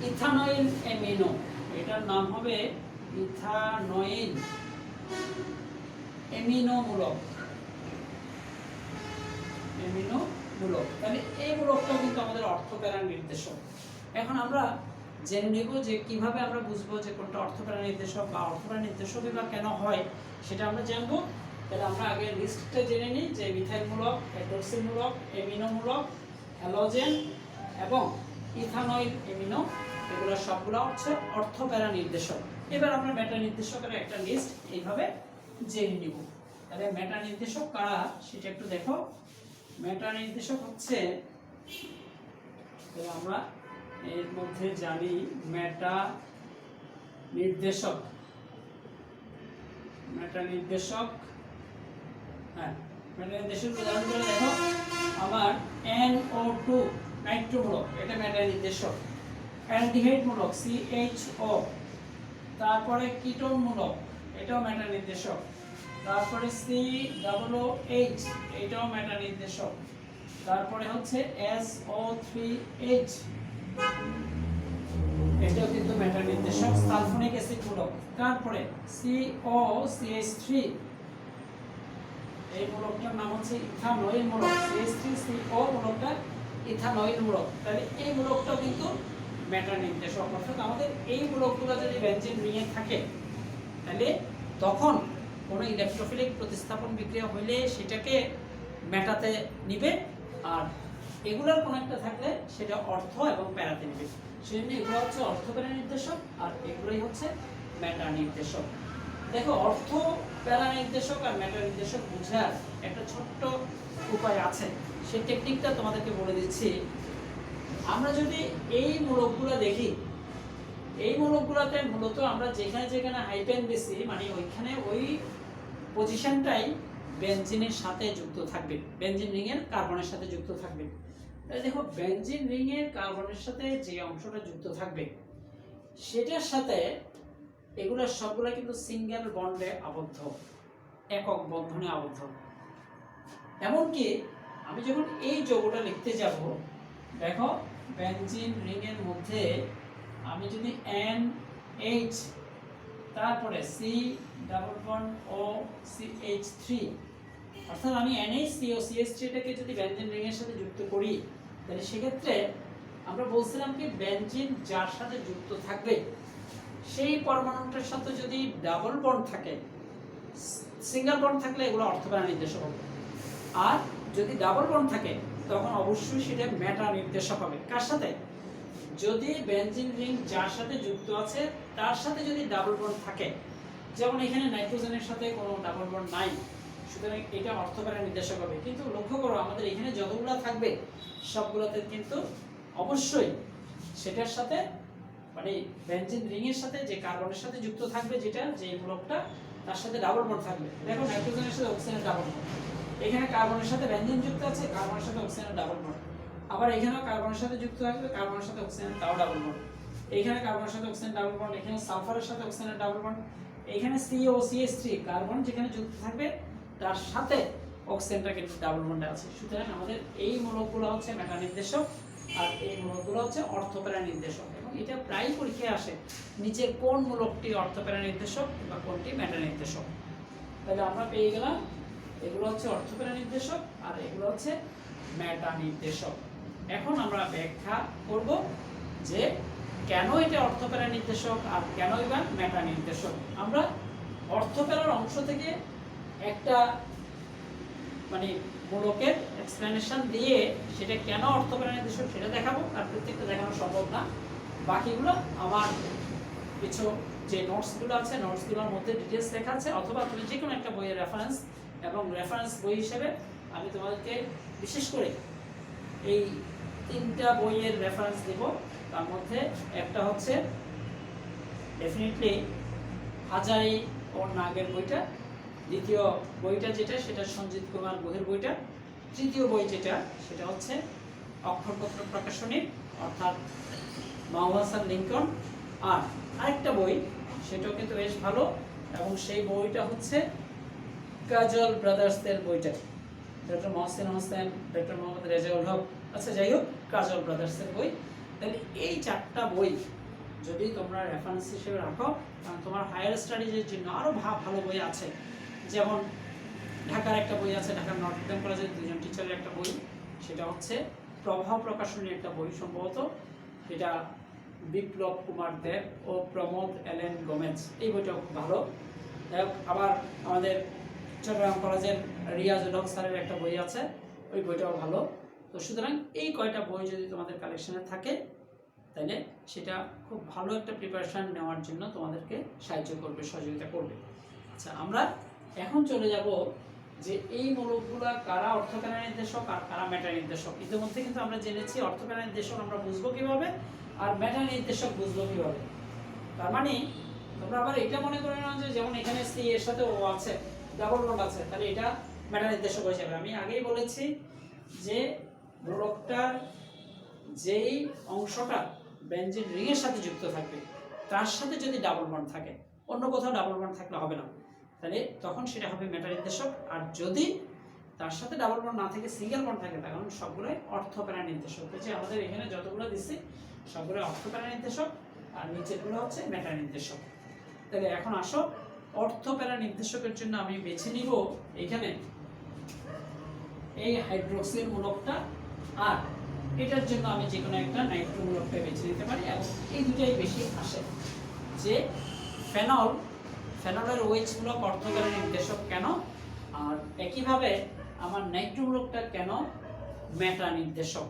ইথানয়েল অ্যামিনো, এটার নাম হবে ইথানয়েল অ্যামিনো মূলক, অ্যামিনো মূলক। তাহলে এই মূলকটাও কিন্তু আমাদের অর্থ প্যারা নির্দেশক। এখন আমরা জেনে নেব যে কিভাবে আমরা বুঝবো যে কোনটা অর্থ প্যারা নির্দেশক বা অর্থ প্যারা নির্দেশকই বা কেন হয়, সেটা আমরা জানবো। তাহলে আমরা আগে লিস্টটা জেনে নিই যে মিথাইল মূলক, হাইড্রোক্সিল মূলক, অ্যামিনো মূলক, হ্যালোজেন এবং ইথানয়েল অ্যামিনো, এগুলো সবগুলো হচ্ছে অর্থ প্যারা নির্দেশক। এবার আমরা মেটা নির্দেশকের একটা লিস্ট এইভাবে জেনে নিব। তাহলে মেটা নির্দেশক কারা সেটা একটু দেখো। মেটা নির্দেশক হচ্ছে, আমরা এর মধ্যে জানি মেটা নির্দেশক, মেটা নির্দেশক, হ্যাঁ মেটা নির্দেশক উদাহরণ দেখো আমার NO2 নাইট্রো মূলক, এটা মেটা নির্দেশক। অ্যালডিহাইড মূলক CHO, তারপরে কিটোন মূলক, এটাও মেটা নির্দেশক। তারপরে সি ডাবল ও এইচ, এটাও মেটা নির্দেশক। তারপরে হচ্ছে SO3H, এটাও কিন্তু মেটা নির্দেশক, সালফোনিক অ্যাসিড মূলক। তারপরে COCH3, এই মূলকটার নাম হচ্ছে ইথানয়েল মূলক। CH3CO মূলকটা ইথানয়েল মূলক। তাহলে এই মূলকটাও কিন্তু মেটা নির্দেশক। অর্থাৎ আমাদের এই মূলকগুলো যদি বেনজিন রিংয়ে থাকে তাহলে তখন কোনো ইলেকট্রোফিলিক প্রতিস্থাপন বিক্রিয়া হইলে সেটাকে মেটাতে নিবে, আর এগুলোর কোনো একটা থাকলে সেটা অর্থ এবং প্যারাতে নিবে। সেজন্য এগুলো হচ্ছে অর্থ প্যারা নির্দেশক, আর এগুলোই হচ্ছে মেটা নির্দেশক। দেখো, অর্থ প্যারা নির্দেশক আর মেটা নির্দেশক বোঝার একটা ছোট্ট উপায় আছে, সেই টেকনিকটা তোমাদেরকে বলে দিচ্ছি। আমরা যদি এই মূলকগুলো দেখি, এই মূলকগুলোতে মূলত আমরা যেখানে যেখানে হাইপেন দিছি, মানে ওইখানে ওই পজিশনটাই বেনজিনের সাথে যুক্ত থাকবে, বেনজিন রিংয়ের কার্বনের সাথে যুক্ত থাকবে। তাই দেখো, বেনজিন রিংয়ের কার্বনের সাথে যে অংশটা যুক্ত থাকবে সেটার সাথে এগুলো সবগুলো কিন্তু সিঙ্গেল বন্ডে আবদ্ধ, একক বন্ধনে আবদ্ধ। এমনকি আমি যখন এই যৌগটা লিখতে যাব, দেখো বেনজিন রিংয়ের মধ্যে আমি যদি NH, তারপরে C ডাবল বন্ড ও CH3, অর্থাৎ আমি NHCOCH3 টাকে যদি বেনজিন রিংয়ের সাথে যুক্ত করি, তাহলে সেক্ষেত্রে আমরা বলছিলাম কি বেনজিন যার সাথে যুক্ত থাকবে সেই পরমাণুটার সাথে যদি ডাবল বন্ড থাকে, সিঙ্গেল বন্ড থাকলে এগুলো অর্থপ্যারা নির্দেশক হবে, আর যদি ডাবল বন্ড থাকে তখন অবশ্যই সেটা মেটা নির্দেশক হবে। কার সাথে? যদি বেনজিন রিং যার সাথে যুক্ত আছে তার সাথে যদি ডাবল বন্ড থাকে, যেমন এখানে নাইট্রোজেনের সাথে কোনো ডাবল বন্ড নাই, সুতরাং এটা অর্থপ্যারা নির্দেশক হবে। কিন্তু লক্ষ্য করো, আমাদের এখানে যতগুলো থাকবে সবগুলোতে কিন্তু অবশ্যই সেটার সাথে, মানে বেনজিন রিং এর সাথে যে কার্বনের সাথে যুক্ত থাকবে, যেটা যে মূলকটা তার সাথে ডাবল বন্ড থাকবে। দেখো, নাইট্রোজেনের সাথে অক্সিজেনের ডাবল বন্ড, এখানে কার্বনের সাথে বেনজিন যুক্ত আছে, কার্বনের সাথে অক্সিজেনের ডাবল বন্ড, আবার এখানেও কার্বনের সাথে যুক্ত থাকবে, কার্বনের সাথে অক্সিজেনের তাও ডাবল বন্ড, এখানে কার্বনের সাথে অক্সিজেন ডাবল বন্ড, এখানে সালফারের সাথে অক্সিজেনের ডাবল বন্ড, এখানে COCH3 কার্বন যেখানে যুক্ত থাকবে তার সাথে অক্সিজেনটা কিন্তু ডাবল বন্ডে আছে। সুতরাং আমাদের এই মূলকগুলো হচ্ছে মেটা নির্দেশক, আর এই মূলকগুলো হচ্ছে অর্থপ্যারা নির্দেশক। এবং এটা প্রায় পরীক্ষায় আসে, নিচের কোন মূলকটি অর্থপ্যারা নির্দেশক বা কোনটি মেটা নির্দেশক। তাহলে আমরা পেয়ে গেলাম এগুলো হচ্ছে অর্থপ্যারা নির্দেশক আর এগুলো হচ্ছে মেটা নির্দেশক। এখন আমরা ব্যাখ্যা করব যে কেন এটা অর্থপ্যারা নির্দেশক আর কেনই বা মেটা নির্দেশক। আমরা অর্থপ্যারার অংশ থেকে একটা মানে মূলকের এক্সপ্লেনেশন দিয়ে সেটা কেন অর্থপ্যারা নির্দেশক সেটা দেখাবো, আর প্রত্যেকটা দেখানো সম্ভব না। বাকিগুলো আমার কিছু যে নোটসগুলো আছে নোটসগুলোর মধ্যে ডিটেলস লেখা আছে, অথবা তুমি যে কোনো একটা বইয়ের রেফারেন্স, এবং রেফারেন্স বই হিসেবে আমি তোমাদেরকে বিশেষ করে এই তিনটা বইয়ের রেফারেন্স দেব। তার মধ্যে একটা হচ্ছে ডেফিনেটলি হাজারি ও নাগের বইটা, দ্বিতীয় বইটা যেটা সেটা সঞ্জিত কুমার গুহের বইটা, তৃতীয় বই যেটা সেটা হচ্ছে অক্ষরপত্র প্রকাশনী অর্থাৎ মাওলানা হাসান লিঙ্কন, আর আরেকটা বই সেটাও কিন্তু বেশ ভালো, এবং সেই বইটা হচ্ছে কাজল ব্রাদার্সদের বইটা, ডক্টর মহসিন হোসেন, ডক্টর মোহাম্মদ রেজাউল হক, আচ্ছা যাই হোক, কাজল ব্রাদার্সের বই। তাহলে এই চারটা বই যদি তোমরা রেফারেন্স হিসেবে রাখো, কারণ তোমার হায়ার স্টাডিজের জন্য আরও ভালো বই আছে, যেমন ঢাকার একটা বই আছে, ঢাকার নটরডেম কলেজের দুজন টিচারের একটা বই, সেটা হচ্ছে প্রভাব প্রকাশনী একটা বই সম্ভবত, এটা বিপ্লব কুমার দেব ও প্রমোদ এলেন গোমেজ, এই বইটাও খুব ভালো। আবার আমাদের চট্টগ্রাম কলেজের রিয়াজুল হক স্যারের একটা বই আছে, ওই বইটাও ভালো। তো সুতরাং এই কয়টা বই যদি তোমাদের কালেকশনে থাকে তাহলে সেটা খুব ভালো একটা প্রিপারেশান নেওয়ার জন্য তোমাদেরকে সাহায্য করবে, সহযোগিতা করবে। আচ্ছা, আমরা এখন চলে যাব যে এই মূলকগুলো কারা অর্থপ্যারা নির্দেশক আর কারা মেটা নির্দেশক। ইতিমধ্যে কিন্তু আমরা জেনেছি অর্থপ্যারা নির্দেশক আমরা বুঝবো কিভাবে আর মেটা নির্দেশক বুঝবো কিভাবে। তার মানে তোমরা আবার এটা মনে করে না যে যেমন এখানে সি এর সাথে ও আছে, ডাবল বন্ড আছে, তাহলে এটা মেটা নির্দেশক হয়ে যাবে। আমি আগেই বলেছি যে মূলকটার যেই অংশটা বেনজিন রিংয়ের সাথে যুক্ত থাকবে তার সাথে যদি ডাবল বন্ড থাকে, অন্য কোথাও ডাবল বন্ড থাকলে হবে না। তাহলে তখন সেটা হবে মেটা নির্দেশক। আর যদি তার সাথে ডাবল বন্ড না থেকে সিঙ্গেল বন্ড থাকে তখন সবগুলোই অর্থ প্যারা নির্দেশক। যে আমাদের এখানে যতগুলো দিচ্ছি সবগুলো অর্থ প্যারা নির্দেশক আর নিচেরগুলো হচ্ছে মেটা নির্দেশক। তাহলে এখন আসো অর্থ প্যারা নির্দেশকের জন্য আমি বেছে নিব এখানে এই হাইড্রোক্সিল মূলকটা, আর এটার জন্য আমি যে কোনো একটা নাইট্রো মূলকটা বেছে নিতে পারি। এবং এই দুটাই বেশি আসে যে ফেনলের OH মূলক অর্থ প্যারা নির্দেশক কেন, আর একইভাবে আমার নাইট্রো মূলকটা কেন মেটা নির্দেশক।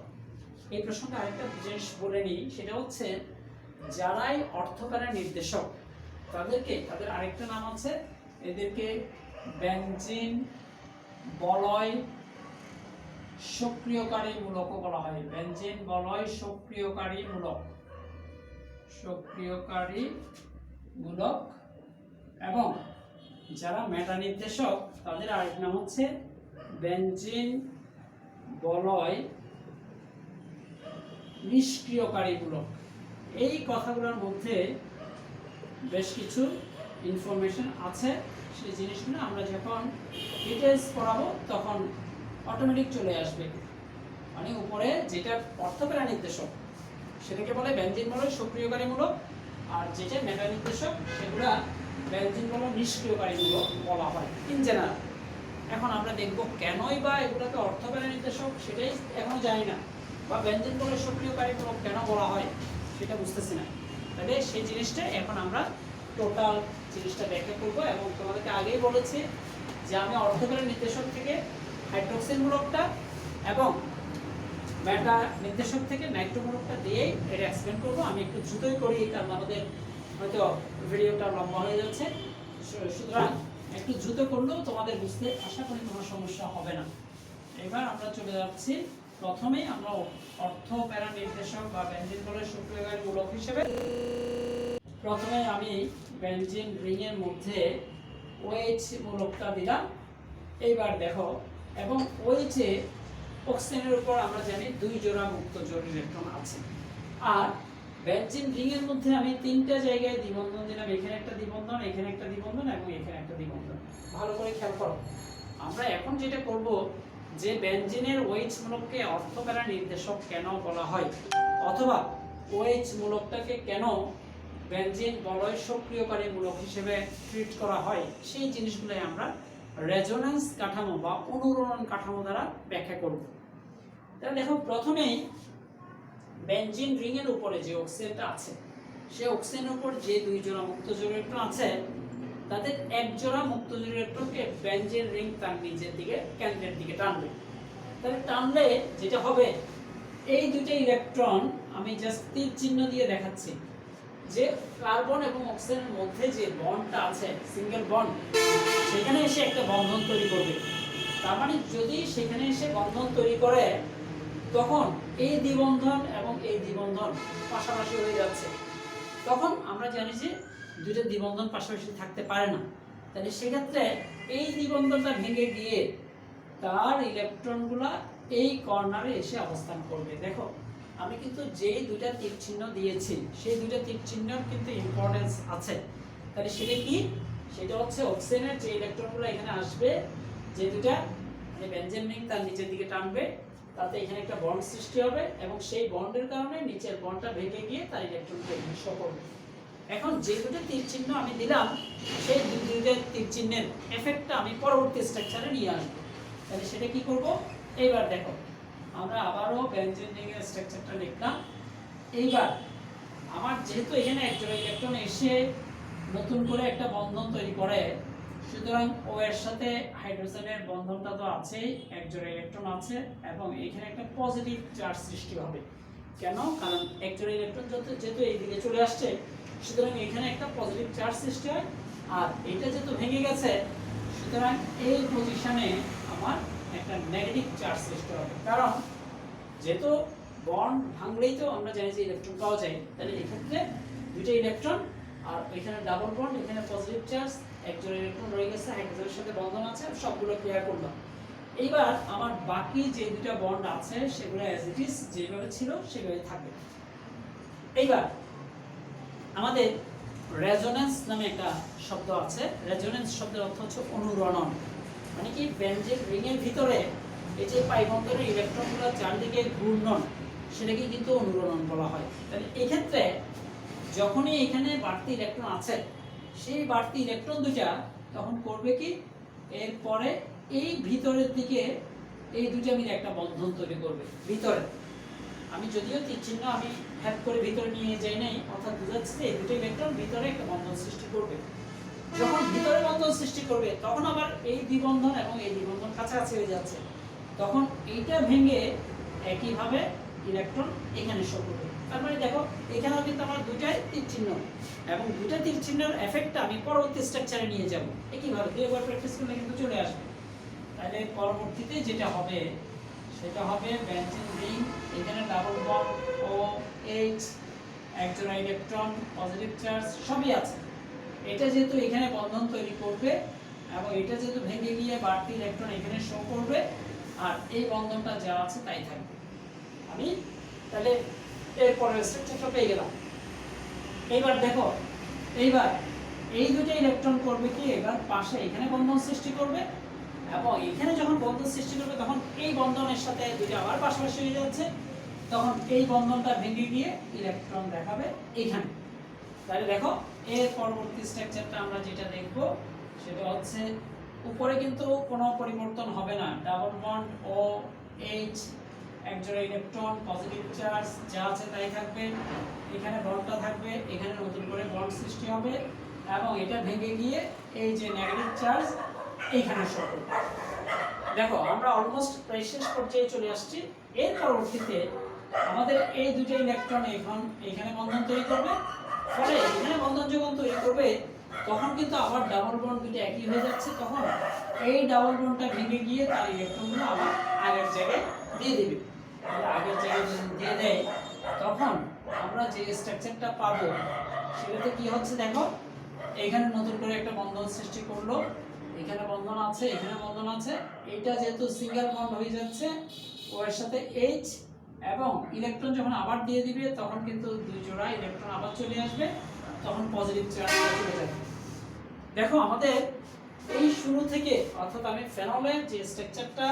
এই প্রসঙ্গে আরেকটা জিনিস বলে নিই, সেটা হচ্ছে যারাই অর্থ প্যারা নির্দেশক তাদের আরেকটা নাম আছে, এদেরকে বেনজিন বলয় সক্রিয়কারী মূলকও বলা হয়। বেনজিন বলয় সক্রিয়কারী মূলক। এবং যারা মেটা নির্দেশক তাদের আরেক নাম হচ্ছে বেনজিন বলয় নিষ্ক্রিয়কারী মূলক। এই কথাগুলোর মধ্যে বেশ কিছু ইনফরমেশন আছে, সেই জিনিসগুলো আমরা যখন ডিটেলস পড়াবো তখন অটোমেটিক চলে আসবে। মানে উপরে যেটা অর্থ প্যারা নির্দেশক সেটাকে বলে বেনজিন বলয় সক্রিয়কারী মূলক, আর যেটা মেটা নির্দেশক সেগুলা বেনজিন বলয় নিষ্ক্রিয়কারী মূলক বলা হয় ইন জেনারেল। এখন আমরা দেখব কেনই বা এগুলোকে অর্থ প্যারা নির্দেশক সেটাই এখনো জানি না, বা বেনজিন বলয় সক্রিয়কারী মূলক কেন বলা হয় সেটা বুঝতেছি না। তাহলে সেই জিনিসটা এখন আমরা টোটাল জিনিসটা ব্যাখ্যা করব। এবং তোমাদেরকে আগেই বলেছি যে আমি অর্থ প্যারা নির্দেশক থেকে হাইড্রোক্সিল মূলকটা এবং মেটা নির্দেশক থেকে নাইট্রো মূলকটা দিয়েই এটা এক্সপ্লেন করব। আমি একটু দ্রুতই করি কারণ আমাদের হয়তো ভিডিওটা লম্বা হয়ে যাচ্ছে, সুতরাং একটু দ্রুত করলেও তোমাদের বুঝতে আশা করি কোনো সমস্যা হবে না। এবার আমরা চলে যাচ্ছি, প্রথমে আমরা অর্থ প্যারা নির্দেশক বা বেনজিন বলয় সক্রিয়কারী মূলক হিসেবে প্রথমে আমি বেনজিন রিং এর মধ্যে OH মূলকটা দিলাম। এইবার দেখো, এবং OH এ অক্সিজেনের উপর আমরা জানি 2 জোড়া মুক্ত জোড় ইলেকট্রন আছে। আর বেনজিন রিং এর মধ্যে আমি 3টা জায়গায় দ্বিবন্ধন দিলাম, এখানে একটা দ্বিবন্ধন, এখানে একটা দ্বিবন্ধন এবং এখানে একটা দ্বিবন্ধন। ভালো করে খেয়াল করো। আমরা এখন যেটা করব যে বেনজিনের OH মূলককে অর্থ প্যারা নির্দেশক কেন বলা হয়, অথবা OH মূলকটাকে কেন বেনজিন বলয় সক্রিয়কারী মূলক হিসেবে ট্রিট করা হয়, সেই জিনিসগুলোই আমরা রেজোন্যান্স কাঠামো বা অনুরণন কাঠামো দ্বারা ব্যাখ্যা করব। তাহলে দেখো, প্রথমেই বেনজিন রিং এর উপরে যে অক্সিজেনটা আছে সেই অক্সিজেনের উপর যে 2 জোড়া মুক্ত জোড় ইলেকট্রন আছে তাদের এক জোড়া মুক্ত জোড় ইলেকট্রনকে বেনজিন রিং তার নিচের দিকে কেন্দ্রের দিকে টানবে। তাহলে টানলে যেটা হবে, এই দুটো ইলেকট্রন আমি জাস্ট তীর চিহ্ন দিয়ে দেখাচ্ছি যে কার্বন এবং অক্সিজেনের মধ্যে যে বন্ডটা আছে সিঙ্গেল বন্ড, সেখানে এসে একটা বন্ধন তৈরি করবে। তার মানে যদি সেখানে এসে বন্ধন তৈরি করে তখন এই দ্বিবন্ধন এবং এই দ্বিবন্ধন পাশাপাশি হয়ে যাচ্ছে, তখন আমরা জানি যে দুটো দ্বিবন্ধন পাশাপাশি থাকতে পারে না। তাহলে সেক্ষেত্রে এই দ্বিবন্ধনটা ভেঙে গিয়ে তার ইলেকট্রনগুলা এই কর্নারে এসে অবস্থান করবে। দেখো, আমি কিন্তু যেই 2টা তীর চিহ্ন দিয়েছি সেই 2টা তীর চিহ্নের কিন্তু ইম্পর্টেন্স আছে। তাহলে সেটা কি? সেটা হচ্ছে অক্সিজেনের যে ইলেকট্রনগুলো এখানে আসবে, যে 2টা মানে বেনজিন রিং তার নিচের দিকে টানবে, তাতে এখানে একটা বন্ড সৃষ্টি হবে এবং সেই বন্ডের কারণে নিচের বন্ডটা ভেঙে গিয়ে তার ইলেকট্রনকে এখানে শো করবে। এখন যে 2টা তীর চিহ্ন আমি দিলাম সেই 2টা তীর চিহ্নের এফেক্টটা আমি পরবর্তী স্ট্রাকচারে নিয়ে আসবো। তাহলে সেটা কি করব? এইবার দেখো, আমরা আবারও বেনজিন রিং এর স্ট্রাকচারটা লিখলাম। এইবার আমার যেহেতু এখানে এক জোড়া ইলেকট্রন এসে নতুন করে একটা বন্ধন তৈরি করে, সুতরাং ও এর সাথে হাইড্রোজেনের বন্ধনটা তো আছেই, এক জোড়া ইলেকট্রন আছে এবং এখানে একটা পজিটিভ চার্জ সৃষ্টি হবে। কেন? কারণ এক জোড়া ইলেকট্রন যেহেতু এই দিকে চলে আসছে, সুতরাং এখানে একটা পজিটিভ চার্জ সৃষ্টি হয়। আর এটা যেহেতু ভেঙে গেছে, সুতরাং এই পজিশনে আমার একটা নেগেটিভ চার্জ সৃষ্টি হবে। কারণ যেহেতু বন্ড ভাঙলেই তো আমরা জানি যে ইলেকট্রন পাওয়া যায়, তাহলে এক্ষেত্রে 2টা ইলেকট্রন আর এখানে ডাবল বন্ড, এখানে পজিটিভ চার্জ, এক জোড়া ইলেকট্রন রয়ে গেছে, হাইড্রোজেনের সাথে বন্ধন আছে, সবগুলো ক্লিয়ার করলাম। এইবার আমার বাকি যে 2টা বন্ড আছে সেগুলো অ্যাজ ইট ইজ যেভাবে ছিল সেভাবে থাকবে। এইবার আমাদের রেজোনেন্স নামে একটা শব্দ আছে। রেজোনেন্স শব্দের অর্থ হচ্ছে অনুরণন, মানে কি বেঞ্জিন রিংয়ের ভিতরে এই যে পাই বন্ধনের ইলেকট্রনগুলো চারদিকে ঘূর্ণন, সেটাকে কিন্তু অনুরণন বলা হয়। তাহলে এই ক্ষেত্রে যখনই এখানে বাড়তি ইলেকট্রন আছে, সেই বাড়তি ইলেকট্রন দুটা তখন করবে কি, এরপরে এই ভিতরের দিকে এই দুটা মিলে একটা বন্ধন তৈরি করবে ভিতরে। আমি যদিও তীর চিহ্ন আমি হ্যাপ করে ভিতরে নিয়ে যাই নাই, অর্থাৎ বোঝাচ্ছে যে এই দুটো ইলেকট্রন ভিতরে একটা বন্ধন সৃষ্টি করবে। যখন ভিতরে বন্ধন সৃষ্টি করবে তখন আবার এই দ্বিবন্ধন এবং এই দ্বিবন্ধন কাছাকাছি হয়ে যাচ্ছে, তখন এইটা ভেঙে একইভাবে ইলেকট্রন এখানে শো করবে। তার মানে দেখো এখানেও কিন্তু আমার দুটাই তীর চিহ্ন, এবং দুটা তীর চিহ্নের এফেক্টটা আমি পরবর্তী স্ট্রাকচারে নিয়ে যাব। একইভাবে দুইবার প্র্যাকটিস করলে কিন্তু চলে আসবে। তাহলে পরবর্তীতে যেটা হবে সেটা হবে বেঞ্জিন রিং, এখানে ডাবল বন্ড ও এইচ, একজোড়া ইলেকট্রন, পজিটিভ চার্জ সবই আছে। এটা যেহেতু এখানে বন্ধন তৈরি করবে এবং এটা যেহেতু ভেঙে গিয়ে বাড়তি ইলেকট্রন এখানে শো করবে, আর এই বন্ধনটা যা আছে তাই থাকবে। আমি তাহলে এরপরের স্ট্রাকচারটা পেয়ে গেলাম। এইবার দেখো, এইবার এই দুটো ইলেকট্রন করবে কি, এবার পাশে এখানে বন্ধন সৃষ্টি করবে, এবং এখানে যখন বন্ধন সৃষ্টি করবে তখন এই বন্ধনের সাথে দুটো আবার পাশাপাশি হয়ে যাচ্ছে, তখন এই বন্ধনটা ভেঙে গিয়ে ইলেকট্রন দেখাবে এখানে। তাহলে দেখো এর পরবর্তী স্ট্রাকচারটা আমরা যেটা দেখব সেটা হচ্ছে, উপরে কিন্তু কোনো পরিবর্তন হবে না, ডাবল বন্ড ও এইচ, একজোড়া ইলেকট্রন, পজিটিভ চার্জ যা আছে তাই থাকবে, এখানে বন্ডটা থাকবে, এখানে নতুন করে বন্ড সৃষ্টি হবে, এবং এটা ভেঙে গিয়ে এই যে নেগেটিভ চার্জ এইখানে শো করবে। দেখো আমরা অলমোস্ট প্রায় শেষ পর্যায়ে চলে আসছি। এর পরবর্তীতে আমাদের এই দুটো ইলেকট্রন এখন এখানে বন্ধন তৈরি করবে, ফলে এখানে বন্ধন যখন তৈরি করবে তখন কিন্তু আবার ডাবল বন্ড দুটো একই হয়ে যাচ্ছে, তখন এই ডাবল বন্ডটা ভেঙে গিয়ে তার ইলেকট্রনগুলো আবার আগের জায়গায় দিয়ে দেবে। আগের জায়গায় যদি দিয়ে দেয় তখন আমরা যে স্ট্রাকচারটা পাবো সেটাতে কি হচ্ছে দেখো, এখানে নতুন করে একটা বন্ধন সৃষ্টি করলো, এখানে বন্ধন আছে, এখানে বন্ধন আছে, এটা যেহেতু সিঙ্গেল বন্ড হয়ে যাচ্ছে ওর সাথে এইচ, এবং ইলেকট্রন যখন আবার দিয়ে দিবে তখন কিন্তু দুই জোড়া ইলেকট্রন আবার চলে আসবে, তখন পজিটিভ চার্জ চলে যাবে। দেখো আমাদের এই শুরু থেকে, অর্থাৎ আমি ফেনলের যে স্ট্রাকচারটা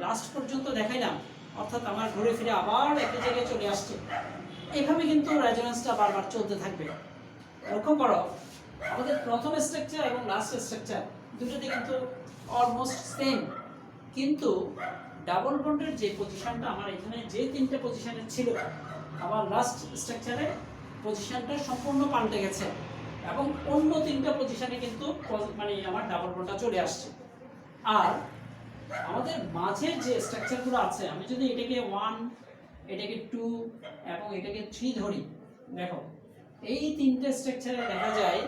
লাস্ট পর্যন্ত দেখাইলাম, অর্থাৎ আমার ঘুরে ফিরে আবার একই জায়গায় চলে আসছে, এইভাবে কিন্তু রেজোনেন্সটা বারবার চলতে থাকবে। লক্ষ্য করো আমাদের প্রথম স্ট্রাকচার এবং লাস্ট স্ট্রাকচার দুটোতে কিন্তু অলমোস্ট সেম, কিন্তু ডাবল বন্ডের যে পজিশনটা আমার এখানে যে তিনটে পজিশনে ছিল, আমার লাস্ট স্ট্রাকচারে পজিশনটা সম্পূর্ণ পাল্টে গেছে, এবং অন্য তিনটা পজিশনে কিন্তু মানে আমার ডাবল বন্ডটা চলে আসছে। আর আমাদের মাঝের যে স্ট্রাকচারগুলো আছে, আমি যদি এটাকে 1, এটাকে 2 এবং এটাকে 3 ধরি, দেখো এই তিনটে স্ট্রাকচারে দেখা যায়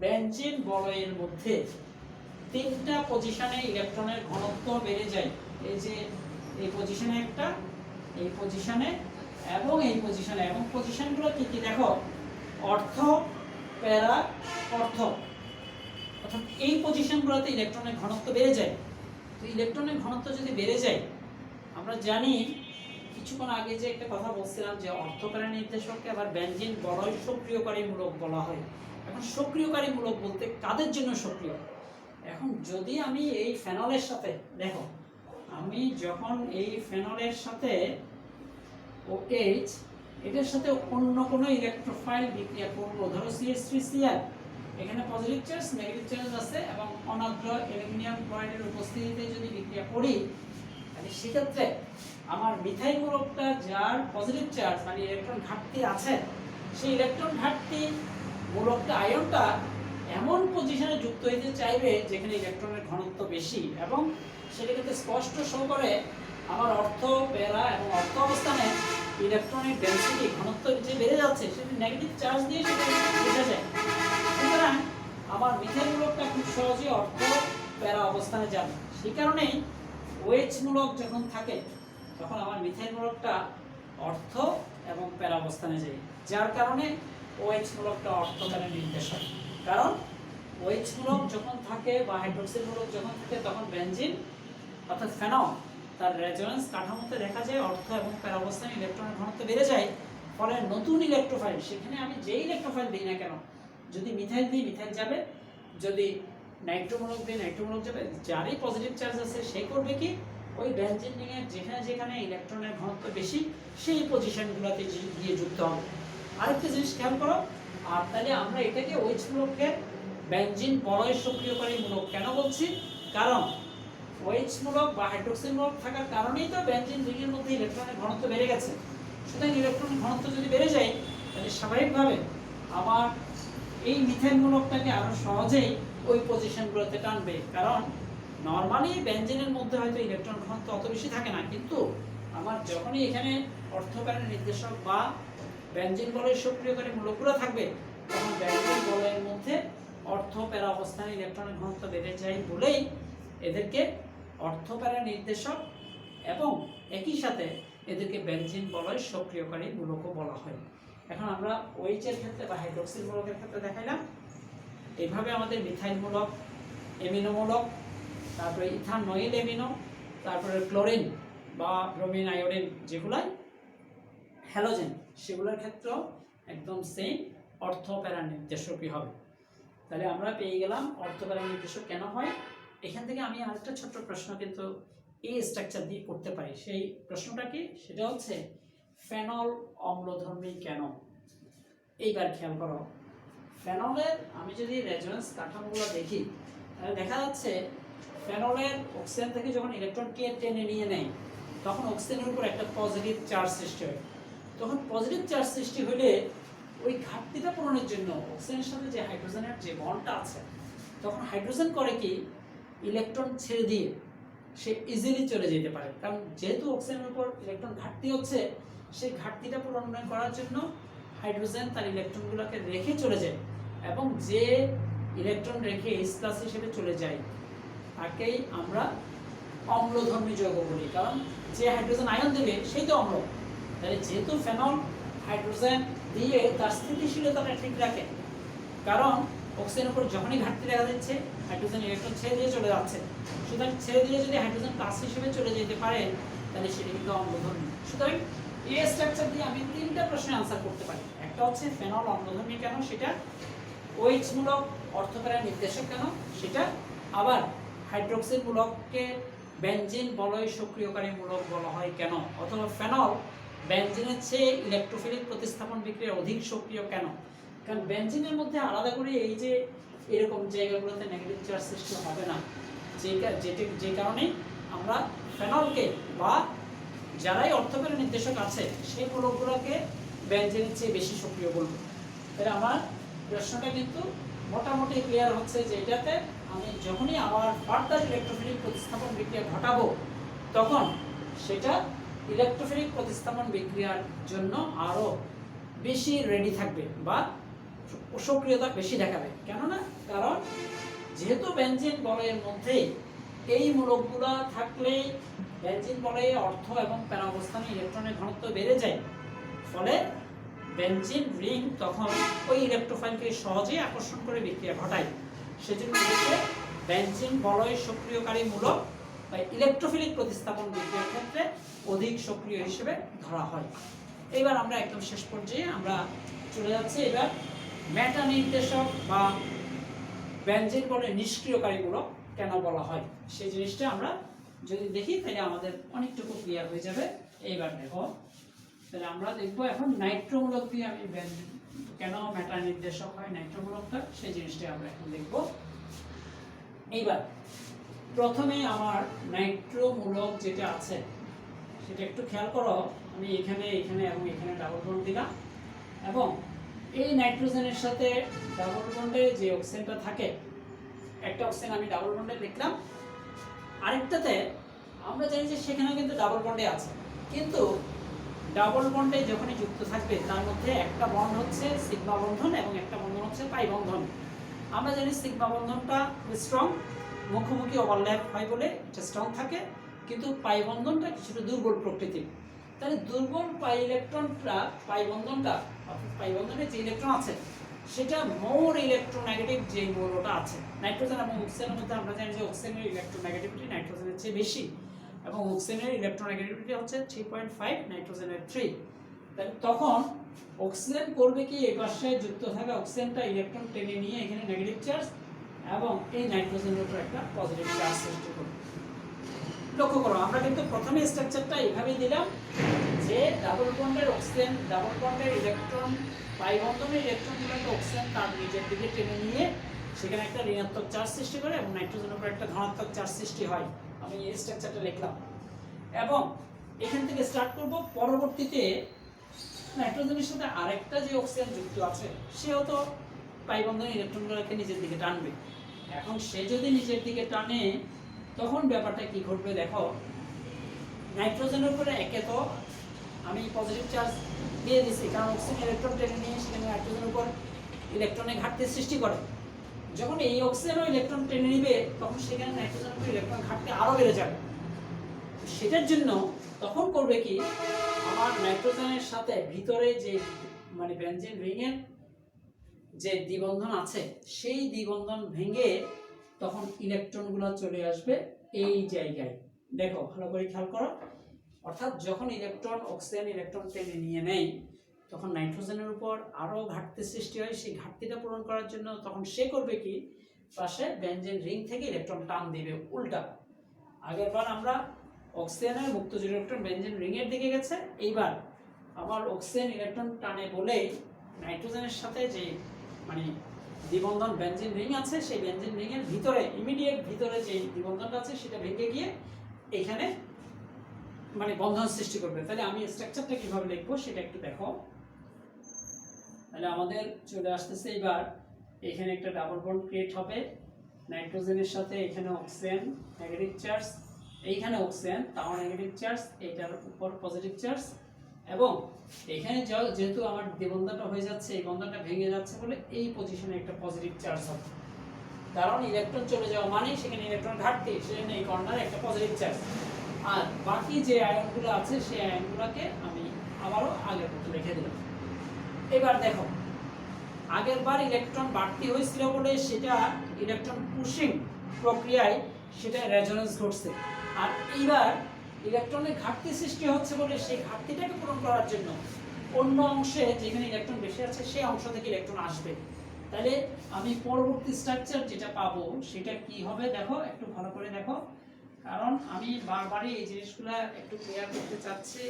বেঞ্জিন বলয়ের মধ্যে তিনটা পজিশনে ইলেকট্রনের ঘনত্ব বেড়ে যায়। এই যে এই পজিশনে একটা, এই পজিশনে এবং এই পজিশনে, এবং পজিশনগুলো কি কি দেখো, অর্থ, প্যারা, অর্থ, অর্থাৎ এই পজিশনগুলোতে ইলেকট্রনের ঘনত্ব বেড়ে যায়। তো ইলেকট্রনের ঘনত্ব যদি বেড়ে যায়, আমরা জানি কিছুক্ষণ আগে যে একটা কথা বলছিলাম যে অর্থপ্যারা নির্দেশককে আবার বেঞ্জিন বলয় সক্রিয়কারী মূলক বলা হয়। এখন সক্রিয়কারী মূলক বলতে কাদের জন্য সক্রিয়? এখন যদি আমি এই ফেনলের সাথে, দেখো আমি যখন এই ফেনলের সাথে OH এটার সাথে অন্য কোনো ইলেকট্রোফাইল বিক্রিয়া করব, ধরো CH3Cl, এখানে পজিটিভ চার্জ নেগেটিভ চার্জ আছে, এবং অনাদ্র অ্যালুমিনিয়াম ক্লোরাইডের উপস্থিতিতে যদি বিক্রিয়া করি, তাহলে সেক্ষেত্রে আমার মিথাইল মূলকটা যার পজিটিভ চার্জ মানে ইলেকট্রন ঘাটতি আছে, সেই ইলেকট্রন ঘাটতি মূলকটা আয়নটা এমন পজিশনে যুক্ত হতে চাইবে যেখানে ইলেকট্রনের ঘনত্ব বেশি, এবং সেটা কিন্তু স্পষ্ট শো করে আমার অর্থ, প্যারা এবং অর্থ অবস্থানে ইলেকট্রনের ডেনসিটি ঘনত্ব যে বেড়ে যাচ্ছে সেটা নেগেটিভ চার্জ দিয়ে সেটা বোঝা যায়। সুতরাং আমার মিথাইল মূলকটা খুব সহজে অর্থ, প্যারা অবস্থানে যাবে। সেই কারণেই OH মূলক যখন থাকে তখন আমার মিথাইল মূলকটা অর্থ এবং প্যারা অবস্থানে যায়, যার কারণে OH মূলকটা অর্থ প্যারা নির্দেশক। কারণ OH মূলক যখন থাকে বা হাইড্রোক্সিল মূলক যখন থাকে তখন বেঞ্জিন অর্থাৎ ফেনল তার রেজোনেন্স কাঠামোতে দেখা যায় অর্থ এবং প্যারা অবস্থানে ইলেকট্রনের ঘনত্ব বেড়ে যায়, ফলে নতুন ইলেকট্রোফাইল, সেখানে আমি যেই ইলেকট্রোফাইল দিই না কেন, যদি মিথাইল দিই মিথাইল যাবে, যদি নাইট্রোমূলক দিই নাইট্রোমূলক যাবে, যারই পজিটিভ চার্জ আছে সে করবে কি ওই বেনজিন রিংয়ের যেখানে যেখানে ইলেকট্রনের ঘনত্ব বেশি সেই পজিশনগুলোতে গিয়ে যুক্ত হবে। আরেকটা জিনিস খেয়াল করো, আর তাহলে আমরা এটাকে OH মূলকের বেনজিন বলয় সক্রিয়কারী মূলক কেন বলছি, কারণ OH মূলক বা হাইড্রোক্সিল মূলক থাকার কারণেই তো বেনজিন রিংয়ের মধ্যে ইলেকট্রনের ঘনত্ব বেড়ে গেছে। সুতরাং ইলেকট্রন ঘনত্ব যদি বেড়ে যায় তাহলে স্বাভাবিকভাবে আমার এই মিথেন মূলকটাকে আরো সহজেই ওই পজিশনগুলোতে টানবে, কারণ নরমালি বেনজিনের মধ্যে হয়তো ইলেকট্রন ঘনত্ব অত বেশি থাকে না, কিন্তু আমার যখনই এখানে অর্থপ্যারা নির্দেশক বা বেনজিন বলয় সক্রিয়কারী মূলকগুলো থাকবে তখন বেনজিন বলয়ের মধ্যে অর্থপ্যারা অবস্থানে ইলেকট্রনের ঘনত্ব বেড়ে যায় বলেই এদেরকে অর্থপ্যারা নির্দেশক এবং একই সাথে এদেরকে বেনজিন বলয় সক্রিয়কারী মূলকও বলা হয়। এখন আমরা OH এর ক্ষেত্রে বা হাইড্রোক্সিল মূলকের ক্ষেত্রে দেখাইলাম, এইভাবে আমাদের মিথাইল মূলক, এমিনো মূলক, তারপরে ইথানয়েল এমিনো, তারপরে ক্লোরিন বা ব্রোমিন আয়োডিন যেগুলাই হ্যালোজেন সেগুলোর ক্ষেত্রেও একদম সেম অর্থপ্যারা নির্দেশকই হবে। তাহলে আমরা পেয়ে গেলাম অর্থপ্যারা নির্দেশক কেন হয়। এখান থেকে আমি আরেকটা ছোট্ট প্রশ্ন কিন্তু এই স্ট্রাকচার দিয়ে করতে পারি। সেই প্রশ্নটা কি, সেটা হচ্ছে ফেনল অম্লধর্মী কেন। এইবার খেয়াল করো, ফেনলের আমি যদি রেজোনেন্স কাঠামোগুলো দেখি তাহলে দেখা যাচ্ছে ফেনলের অক্সিজেন থেকে যখন ইলেকট্রনকে টেনে নিয়ে নেয় তখন অক্সিজেনের উপর একটা পজিটিভ চার্জ সৃষ্টি হয়। তখন পজিটিভ চার্জ সৃষ্টি হলে ওই ঘাটতিটা পূরণের জন্য অক্সিজেনের সাথে যে হাইড্রোজেনের যে বন্ডটা আছে তখন হাইড্রোজেন করে কি ইলেকট্রন ছেড়ে দিয়ে সে ইজিলি চলে যেতে পারে, কারণ যেহেতু অক্সিজেনের উপর ইলেকট্রন ঘাটতি হচ্ছে সেই ঘাটতিটা পূরণ করার জন্য হাইড্রোজেন তার ইলেকট্রনগুলোকে রেখে চলে যায়, এবং যে ইলেকট্রন রেখে H+ হিসেবে চলে যায় তাকেই আমরা অম্লধর্মী যৌগ বলি, কারণ যে হাইড্রোজেন আয়ন দেবে সেই তো অম্ল। তাহলে যেহেতু ফেনল হাইড্রোজেন দিয়ে তার স্থিতিশীলতাটা ঠিক রাখে, কারণ অক্সিজেনের উপর যখনই ঘাটতি দেখা যাচ্ছে হাইড্রোজেন ইলেকট্রন ছেড়ে দিয়ে চলে যাচ্ছে, সুতরাং ছেড়ে দিয়ে যদি হাইড্রোজেন প্লাস হিসেবে চলে যেতে পারে তাহলে সেটা কিন্তু অম্লধর্মী। সুতরাং এই স্ট্রাকচার দিয়ে আমি তিনটা প্রশ্নের আনসার করতে পারি। একটা হচ্ছে ফেনল অম্লধর্মী কেন, সেটা OH মূলক অর্থপ্যারা নির্দেশক কেন, সেটা আবার হাইড্রোক্সিল মূলককে বেনজিন বলয় সক্রিয়কারী মূলক বলা হয় কেন, অথবা ফেনল বেনজিনের চেয়ে ইলেকট্রোফিলিক প্রতিস্থাপন বিক্রিয়া অধিক সক্রিয় কেন। কারণ বেনজিনের মধ্যে আলাদা করে এই যে এরকম জায়গাগুলোতে নেগেটিভ চার্জ সৃষ্টি হবে না, যে কারণে আমরা ফেনলকে বা যারাই অর্থপ্যারা নির্দেশক আছে সেই মূলকগুলোকে বেনজিনের চেয়ে বেশি সক্রিয় বলবো। তাহলে আমার প্রশ্নটা কিন্তু মোটামুটি ক্লিয়ার হচ্ছে যে এটাতে আমি যখনই আবার ফার্দার ইলেকট্রোফিলিক প্রতিস্থাপন বিক্রিয়া ঘটাবো তখন সেটা ইলেকট্রোফিলিক প্রতিস্থাপন বিক্রিয়ার জন্য আরো বেশি রেডি থাকবে বা সক্রিয়তা বেশি দেখাবে। কেননা কারণ যেহেতু বেনজিন বলয়ের মধ্যে এই মূলকগুলো থাকলে বেনজিন বলয়ে অর্থ এবং প্যারা অবস্থানে ইলেকট্রনের ঘনত্ব বেড়ে যায়, ফলে বেনজিন রিং তখন ওই ইলেকট্রোফাইলকে সহজেই আকর্ষণ করে বিক্রিয়া ঘটায়। সেজন্য এটাকে বেনজিন বলয় সক্রিয়কারী মূলক বা ইলেকট্রোফিলিক প্রতিস্থাপন বিক্রিয়ার ক্ষেত্রে অধিক সক্রিয় হিসেবে ধরা হয়। এবার আমরা একদম শেষ পর্যায়ে আমরা চলে যাচ্ছি এবার মেটা নির্দেশক বা বেনজিন বলয় নিষ্ক্রিয়কারী মূলক কেন বলা হয় সেই জিনিসটা আমরা যদি দেখি তাহলে আমাদের অনেকটুকু ক্লিয়ার হয়ে যাবে। এইবার দেখো, তাহলে আমরা দেখবো এখন নাইট্রোমূলক দিয়ে আমি কেন মেটা নির্দেশক হয় নাইট্রোমূলকটা সেই জিনিসটা আমরা এখন দেখব। এইবার প্রথমে আমার নাইট্রোমূলক যেটা আছে সেটা একটু খেয়াল করো, আমি এখানে এখানে এবং এখানে ডাবল বন্ড দিলাম, এবং এই নাইট্রোজেনের সাথে ডাবল বন্ডে যে অক্সিজেনটা থাকে একটা অক্সিজেন আমি ডাবল বন্ডে লিখলাম, আরেকটাতে আমরা জানি যে সেখানেও কিন্তু ডাবল বন্ডে আছে, কিন্তু ডাবল বন্ডে যখনই যুক্ত থাকবে তার মধ্যে একটা বন্ড হচ্ছে সিগমা বন্ধন এবং একটা বন্ধন হচ্ছে পাই বন্ধন। আমরা জানি সিগমা বন্ধনটা স্ট্রং, মুখোমুখি ওভারল্যাপ হয় বলে এটা স্ট্রং থাকে, কিন্তু পাই বন্ধনটা কিছুটা দুর্বল প্রকৃতির। তাহলে দুর্বল পাই ইলেকট্রনটা পাই বন্ধনটা অর্থাৎ পাই বন্ধনে যে ইলেকট্রন আছে সেটা মোর ইলেকট্রোনেগেটিভ যে মৌলটা আছে নাইট্রোজেন এবং অক্সিজেনের মধ্যে আমরা জানি যে অক্সিজেনের ইলেকট্রোনেগেটিভিটি নাইট্রোজেনের চেয়ে বেশি এবং অক্সিজেনের ইলেকট্রোনেগেটিভিটি হচ্ছে 3.5, নাইট্রোজেনের 3। তাহলে তখন অক্সিজেন করবে কি এই পাশে যুক্ত থাকা অক্সিজেনটা ইলেকট্রন টেনে নিয়ে এখানে নেগেটিভ চার্জ এবং এই নাইট্রোজেনের উপর একটা পজিটিভ চার্জ সৃষ্টি করবে। লক্ষ্য করো আমরা কিন্তু প্রথমে স্ট্রাকচারটা এইভাবেই দিলাম যে ডাবল বন্ডের অক্সিজেন, ডাবল বন্ডের ইলেকট্রন, পাই বন্ধনের ইলেকট্রনগুলোকে অক্সিজেন তার নিজের দিকে টেনে নিয়ে সেখানে একটা ঋণাত্মক চার্জ সৃষ্টি করে এবং নাইট্রোজেনের উপর একটা ধনাত্মক চার্জ সৃষ্টি হয়। আমি এই স্ট্রাকচারটা লিখলাম এবং এখান থেকে স্টার্ট করব। পরবর্তীতে নাইট্রোজেনের সাথে আরেকটা যে অক্সিজেন যুক্ত আছে সেও তো পাই বন্ধনের ইলেকট্রনগুলোকে নিজের দিকে টানবে। এখন সে যদি নিজের দিকে টানে তখন ব্যাপারটা কি ঘটবে দেখো, নাইট্রোজেনের উপরে একে তো আমি পজিটিভ চার্জ দিয়ে দিছি কারণ অক্সিজেন ইলেকট্রন টেনে নিয়ে সেখানে নাইট্রোজেনের উপর ইলেকট্রনের ঘাটতি সৃষ্টি করে। যখন এই অক্সিজেনও ইলেকট্রন টেনে নিবে তখন সেখানে নাইট্রোজেনের উপর ইলেকট্রন ঘাটতি আরও বেড়ে যাবে। সেটার জন্য তখন করবে কি, আমার নাইট্রোজেনের সাথে ভিতরে যে মানে বেনজিন রিংয়ের যে দ্বিবন্ধন আছে সেই দ্বিবন্ধন ভেঙে তখন ইলেকট্রনগুলো চলে আসবে এই জায়গায়। দেখো ভালো করে খেয়াল করো, অর্থাৎ যখন ইলেকট্রন অক্সিজেন ইলেকট্রন টেনে নিয়ে নেয় তখন নাইট্রোজেনের উপর আরও ঘাটতি সৃষ্টি হয়। সেই ঘাটতিটা পূরণ করার জন্য তখন সে করবে কি, পাশে বেনজিন রিং থেকে ইলেকট্রন টান দিবে উল্টা। আগেরবার আমরা অক্সিজেনের মুক্ত ইলেকট্রন বেনজিন রিংয়ের দিকে গেছে, এইবার আবার অক্সিজেন ইলেকট্রন টানে বলেই নাইট্রোজেনের সাথে যে মানে দ্বিবন্ধন বেনজিন রিং আছে সেই বেনজিন রিংয়ের ভিতরে ইমিডিয়েট ভিতরে যে দ্বিবন্ধনটা আছে সেটা ভেঙে গিয়ে এখানে মানে বন্ধন সৃষ্টি করবে। তাহলে আমি স্ট্রাকচারটা কিভাবে লিখবো সেটা একটু দেখো। তাহলে আমাদের চলে আসতেছে এবার এখানে একটা ডাবল বন্ড ক্রিয়েট হবে নাইট্রোজেনের সাথে, এখানে অক্সিজেন নেগেটিভ চার্জ, এইখানে অক্সিজেন তাও নেগেটিভ চার্জ, এইটার উপর পজিটিভ চার্জ এবং এখানে যেহেতু আমার দ্বিবন্ধনটা হয়ে যাচ্ছে এই বন্ধনটা ভেঙে যাচ্ছে বলে এই পজিশনে একটা পজিটিভ চার্জ হবে, কারণ ইলেকট্রন চলে যাওয়া মানে সেখানে ইলেকট্রন ঘাটতি, সেখানে এই কর্নারে একটা পজিটিভ চার্জ। আর বাকি যে আয়নগুলো আছে সেই আয়নগুলোকে আমি আবারও আগের মতো রেখে দিলাম। এবার দেখো আগের বার ইলেকট্রন বাড়তি হয়েছিল বলে সেটা ইলেকট্রন পুশিং প্রক্রিয়ায় সেটা রেজোনেন্স ঘটছে, আর এইবার ইলেকট্রনের ঘাটতি সৃষ্টি হচ্ছে বলে সেই ঘাটতিটাকে পূরণ করার জন্য অন্য অংশে যেখানে ইলেকট্রন বেশি আছে সেই অংশ থেকে ইলেকট্রন আসবে। তাহলে আমি পরবর্তী স্ট্রাকচার যেটা পাবো সেটা কি হবে দেখো, একটু ভালো করে দেখো, কারণ আমি বারবারই এই জিনিসগুলো একটু ক্লিয়ার করতে চাচ্ছি,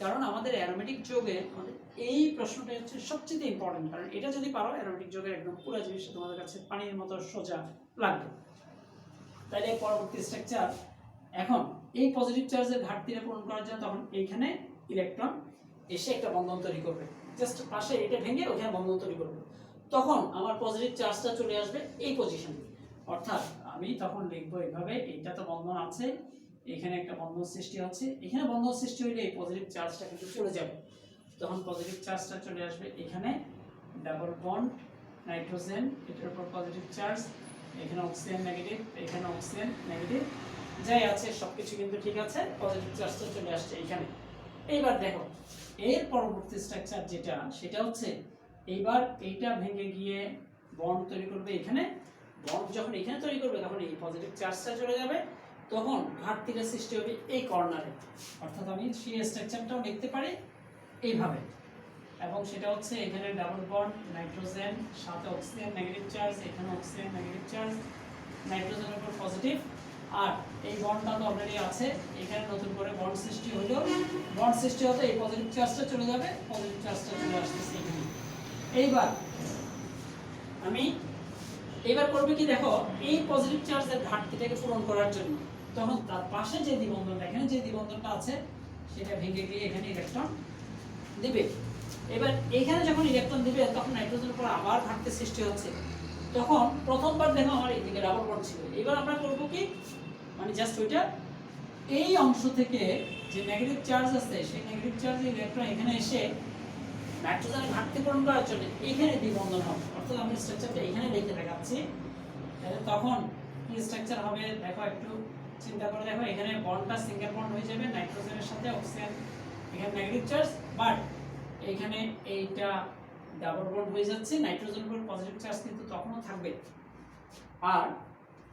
কারণ আমাদের অ্যারোমেটিক যোগে আমাদের এই প্রশ্নটা হচ্ছে সবচেয়ে ইম্পর্টেন্ট। কারণ এটা যদি পারো অ্যারোমেটিক যোগের একদম পুরো জিনিসটা তোমাদের কাছে পানির মতো সোজা লাগবে। তাহলে পরবর্তী স্ট্রাকচার, এখন এই পজিটিভ চার্জের ঘাটতিটা পূরণ করার জন্য তখন এইখানে ইলেকট্রন এসে একটা বন্ধন তৈরি করবে, জাস্ট পাশে এটা ভেঙে ওখানে বন্ধন তৈরি করবে, তখন আমার পজিটিভ চার্জটা চলে আসবে এই পজিশনে। অর্থাৎ আমি তখন লিখবো এইভাবে, এইটা তো বন্ধন আছে, এখানে একটা বন্ধন সৃষ্টি হচ্ছে, এখানে বন্ধন সৃষ্টি হইলে এই পজিটিভ চার্জটা কিন্তু চলে যাবে, তখন পজিটিভ চার্জটা চলে আসবে এখানে ডাবল বন্ড নাইট্রোজেন, এটার উপর পজিটিভ চার্জ, এখানে অক্সিজেন নেগেটিভ, এখানে অক্সিজেন নেগেটিভ, যাই আছে সবকিছু কিন্তু ঠিক আছে, পজিটিভ চার্জটা চলে আসছে এখানে। এইবার দেখো এর পরবর্তী স্ট্রাকচার যেটা সেটা হচ্ছে এইবার এইটা ভেঙে গিয়ে বন্ড তৈরি করবে এখানে, বন্ড যখন এখানে তৈরি করবে তখন এই পজিটিভ চার্জটা চলে যাবে, তখন ঘাটতিটা সৃষ্টি হবে এই কর্নারে। অর্থাৎ আমি সেই স্ট্রাকচারটাও লিখতে পারি এইভাবে, এবং সেটা হচ্ছে এখানে ডাবল বন্ড নাইট্রোজেন সাথে অক্সিজেন নেগেটিভ চার্জ, এখানে অক্সিজেন নেগেটিভ চার্জ, নাইট্রোজেনের উপর পজিটিভ, আর এই বন্ডটা তো অলরেডি আছে, এখানে নতুন করে বন্ড সৃষ্টি হলো, বন্ড সৃষ্টি হতে এই পজিটিভ চার্জটা চলে যাবে, পজিটিভ চার্জটা চলে আসতেছে এখানে। এইবার আমি এবার করবে কি দেখো, এই পজিটিভ চার্জের ঘাটতিটাকে পূরণ করার জন্য তখন তার পাশে যে দ্বিবন্ধনটা এখানে যে দ্বিবন্ধনটা আছে সেটা ভেঙে গিয়ে এখানে ইলেকট্রন দিবে। এবার এখানে যখন ইলেকট্রন দিবে তখন নাইট্রোজেনের উপর আবার ঘাটতি সৃষ্টি হচ্ছে, তখন প্রথমবার দেখো আমার এইদিকে ডাবল বন্ড ছিল, এবার আমরা করব কি মানে জাস্ট ওইটা এই অংশ থেকে যে নেগেটিভ চার্জ আছে সেই নেগেটিভ চার্জের ইলেকট্রন এখানে এসে নাইট্রোজেনের ঘাটতি পূরণ করার জন্য এখানে দ্বিবন্ধন হবে। অর্থাৎ আমি স্ট্রাকচারটা এখানে লিখে দেখাচ্ছি, তাহলে তখন কি স্ট্রাকচার হবে দেখো, একটু চিন্তা করে দেখো, এখানে বন্ডটা সিঙ্গেল বন্ড হয়ে যাবে নাইট্রোজেনের সাথে অক্সিজেন, এখানে নেগেটিভ চার্জ, বাট এইখানে এইটা ডাবল বন্ড হয়ে যাচ্ছে, নাইট্রোজেনের উপর পজিটিভ চার্জ কিন্তু তখনও থাকবে, আর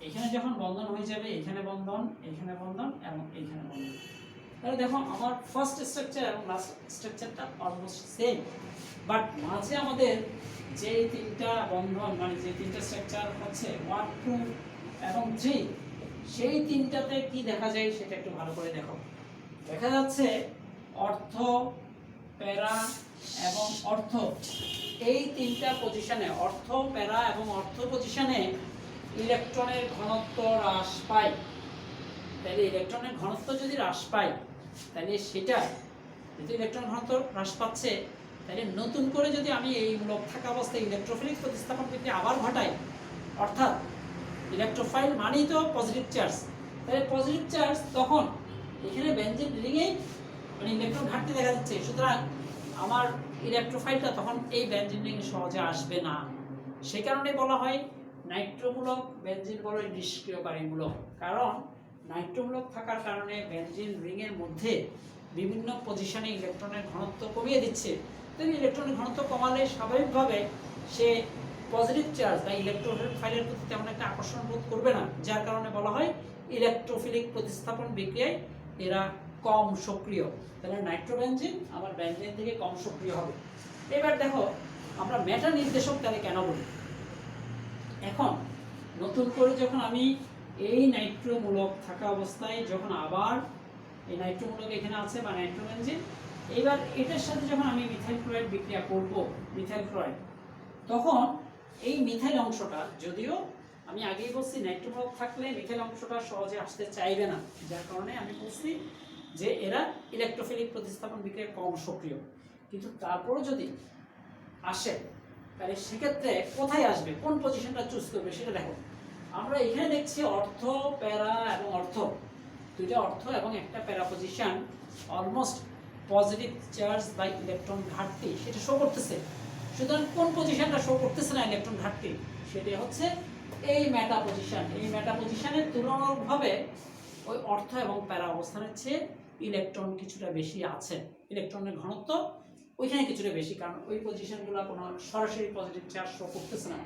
এখানে যখন বন্ধন হয়ে যাবে এখানে বন্ধন, এখানে বন্ধন এবং এইখানে বন্ধন, তাহলে দেখো আমার ফার্স্ট স্ট্রাকচার এবং লাস্ট স্ট্রাকচারটা অলমোস্ট সেম, বাট মাঝে আমাদের যে তিনটা বন্ধন মানে যে তিনটা স্ট্রাকচার হচ্ছে 1 2 এবং 3, সেই তিনটাতে কি দেখা যায় সেটা একটু ভালো করে দেখো। দেখা যাচ্ছে অর্থ, প্যারা এবং অর্থ, এই তিনটা পজিশনে, অর্থ, প্যারা এবং অর্থ পজিশনে ইলেকট্রনের ঘনত্ব হ্রাস পায়। তাহলে ইলেকট্রনের ঘনত্ব যদি হ্রাস পায়, তাহলে সেটা যদি ইলেকট্রন ঘনত্ব হ্রাস পাচ্ছে, তাহলে নতুন করে যদি আমি এই মূলক থাকা অবস্থায় ইলেকট্রোফিলিক প্রতিস্থাপন বিক্রিয়া আবার ঘটাই, অর্থাৎ ইলেকট্রোফাইল মানেই তো পজিটিভ চার্জ, তাহলে পজিটিভ চার্জ তখন এখানে বেনজিন রিংয়ে মানে ইলেকট্রন ঘাটতি দেখা যাচ্ছে, সুতরাং আমার ইলেকট্রোফাইলটা তখন এই বেনজিন রিংয়ে সহজে আসবে না। সে কারণে বলা হয় নাইট্রোমূলক বেনজিন বলয় নিষ্ক্রিয়কারী মূলক, কারণ নাইট্রোমূলক থাকার কারণে বেনজিন রিংয়ের মধ্যে বিভিন্ন পজিশনে ইলেকট্রনের ঘনত্ব কমিয়ে দিচ্ছে। তাই ইলেকট্রনের ঘনত্ব কমালে স্বাভাবিকভাবে সে পজিটিভ চার্জ বা ইলেকট্রোফাইলের প্রতি তেমন একটা আকর্ষণ বোধ করবে না, যার কারণে বলা হয় ইলেকট্রোফিলিক প্রতিস্থাপন বিক্রিয়ায় এরা কম সক্রিয়। তাহলে নাইট্রোবেনজিন আমার বেনজিন থেকে কম সক্রিয় হবে। এবার দেখো আমরা মেটা নির্দেশক তাহলে কেন বলি। এখন নতুন করে যখন আমি এই নাইট্রোমূলক থাকা অবস্থায় যখন আবার এই নাইট্রোমূলক এখানে আছে বা নাইট্রোবেনজিন, এবার এটার সাথে যখন আমি মিথাইল ক্লোরাইড বিক্রিয়া করব, মিথাইল ক্লোরাইড, তখন এই মিথাইল অংশটা, যদিও আমি আগেই বলছি নাইট্রোমূলক থাকলে মিথাইল অংশটা সহজে আসতে চাইবে না, যার কারণে আমি বলছি যে এরা ইলেকট্রোফিলিক প্রতিস্থাপন বিক্রিয়া কম সক্রিয়, কিন্তু তারপরও যদি আসে তাহলে সেক্ষেত্রে কোথায় আসবে, কোন পজিশনটা চুজ করবে সেটা দেখো। আমরা এখানে দেখছি অর্থ, প্যারা এবং অর্থ, দুইটা অর্থ এবং একটা para position almost positive charge by electron ঘাটতি সেটা শো করতেছে। সুতরাং কোন পজিশনটা শো করতেছে না ইলেকট্রন ঘাটতি, সেটা হচ্ছে এই মেটা পজিশন। এই মেটা পজিশনের তুলনামূলকভাবে ওই অর্থ এবং প্যারা অবস্থানের চেয়ে ইলেকট্রন কিছুটা বেশি আছে, ইলেকট্রনের ঘনত্ব ওইখানে কিছুটা বেশি, কারণ ওই পজিশনগুলো কোনো সরাসরি পজিটিভ চার্জ শো করতেছে না।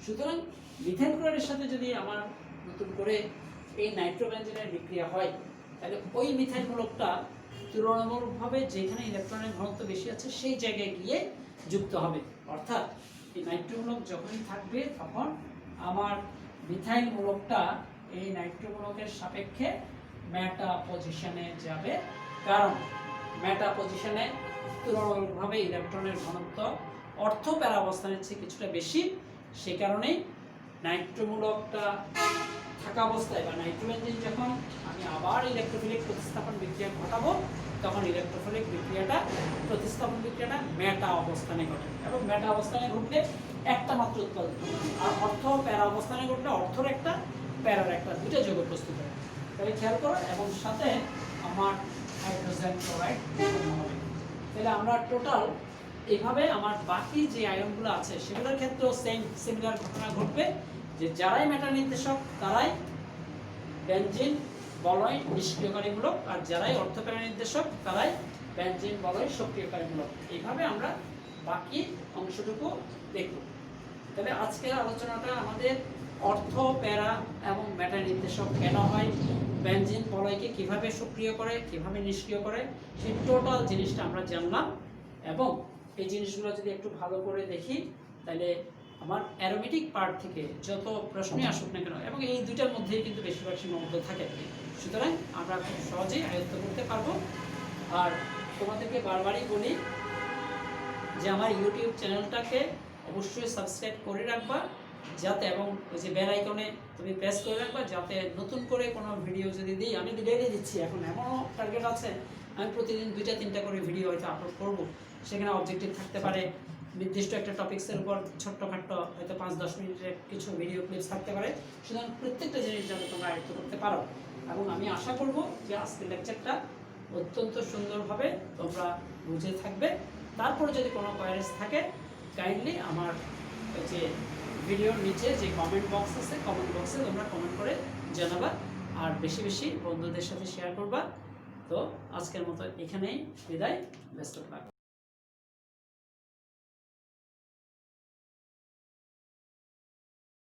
সুতরাং মিথাইল ক্লোরাইডের সাথে যদি আমার নতুন করে এই নাইট্রোবেনজিনের বিক্রিয়া হয়, তাহলে ওই মিথাইল মূলকটা তুলনামূলকভাবে যেখানে ইলেকট্রনের ঘনত্ব বেশি আছে সেই জায়গায় গিয়ে যুক্ত হবে। অর্থাৎ এই নাইট্রোমূলক যখনই থাকবে তখন আমার মিথাইল মূলকটা এই নাইট্রোমূলকের সাপেক্ষে মেটা পজিশনে যাবে, কারণ মেটা পজিশনে তুলনামূলকভাবে ইলেকট্রনের ঘনত্ব অর্থ প্যারা অবস্থানের চেয়ে কিছুটা বেশি। সে কারণেই নাইট্রোমূলকটা থাকা অবস্থায় বা নাইট্রোবেনজিন যখন আমি আবার ইলেকট্রোফিলিক প্রতিস্থাপন বিক্রিয়া ঘটাবো, তখন ইলেকট্রোফিলিক প্রতিস্থাপন বিক্রিয়াটা মেটা অবস্থানে ঘটে, এবং মেটা অবস্থানে ঘটলে একটা মাত্র উৎপাদন হবে। আর অর্থ প্যারা অবস্থানে ঘটলে অর্থর একটা, প্যারার একটা, দুইটা যৌগ প্রস্তুত হয়। তাহলে খেয়াল করো, এবং সাথে আমার হাইড্রোজেন ক্লোরাইড হবে। তাহলে আমরা টোটাল এইভাবে আমার বাকি যে আয়নগুলো আছে সেগুলোর ক্ষেত্রেও সেম সিমিলার ঘটনা ঘটবে, যে যারাই মেটা নির্দেশক তারাই বেনজিন বলয় নিষ্ক্রিয়কারীমূলক, আর যারাই অর্থপ্যারা নির্দেশক তারাই বেনজিন বলয় সক্রিয়কারীমূলক। এইভাবে আমরা বাকি অংশটুকু দেখব। তাহলে আজকের আলোচনাটা আমাদের অর্থ, প্যারা এবং মেটা নির্দেশক কেন হয়, বেনজিন বলয়কে কিভাবে সক্রিয় করে, কিভাবে নিষ্ক্রিয় করে, সেই টোটাল জিনিসটা আমরা জানলাম। এবং এই জিনিসগুলো যদি একটু ভালো করে দেখি, তাহলে আমার অ্যারোমেটিক পার্ট থেকে যত প্রশ্নই আসুক না কেন, এবং এই দুইটার মধ্যেই কিন্তু বেশিরভাগ সীমাবদ্ধ থাকে, সুতরাং আমরা খুব সহজেই আয়ত্ত করতে পারবো। আর তোমাদেরকে বারবারই বলি যে আমার ইউটিউব চ্যানেলটাকে অবশ্যই সাবস্ক্রাইব করে রাখবা, যাতে, এবং ওই যে বেল আইকনে তুমি প্রেস করে রাখবা, যাতে নতুন করে কোনো ভিডিও যদি দিই, আমি ডেইলি দিচ্ছি, এখন এমনও টার্গেট আছে আমি প্রতিদিন 2-3টা করে ভিডিও হয়তো আপলোড করবো। সেখানে অবজেক্টিভ থাকতে পারে, নির্দিষ্ট একটা টপিক্সের উপর ছোট্টখাট্ট হয়তো 5-10 মিনিটের কিছু ভিডিও ক্লিপস থাকতে পারে। সুতরাং প্রত্যেকটা জিনিস যাতে তোমরা আয়ত্ত করতে পারো, এবং আমি আশা করব যে আজকের লেকচারটা অত্যন্ত সুন্দরভাবে তোমরা বুঝে থাকবে। তারপরে যদি কোনো কোয়ারিজ থাকে, কাইন্ডলি আমার যে ভিডিওর নিচে যে কমেন্ট বক্স আছে, কমেন্ট বক্সে তোমরা কমেন্ট করে জানাবা, আর বেশি বেশি বন্ধুদের সাথে শেয়ার করবা। তো আজকের মতো এখানেই বিদায়, বেস্ট অফ লাক।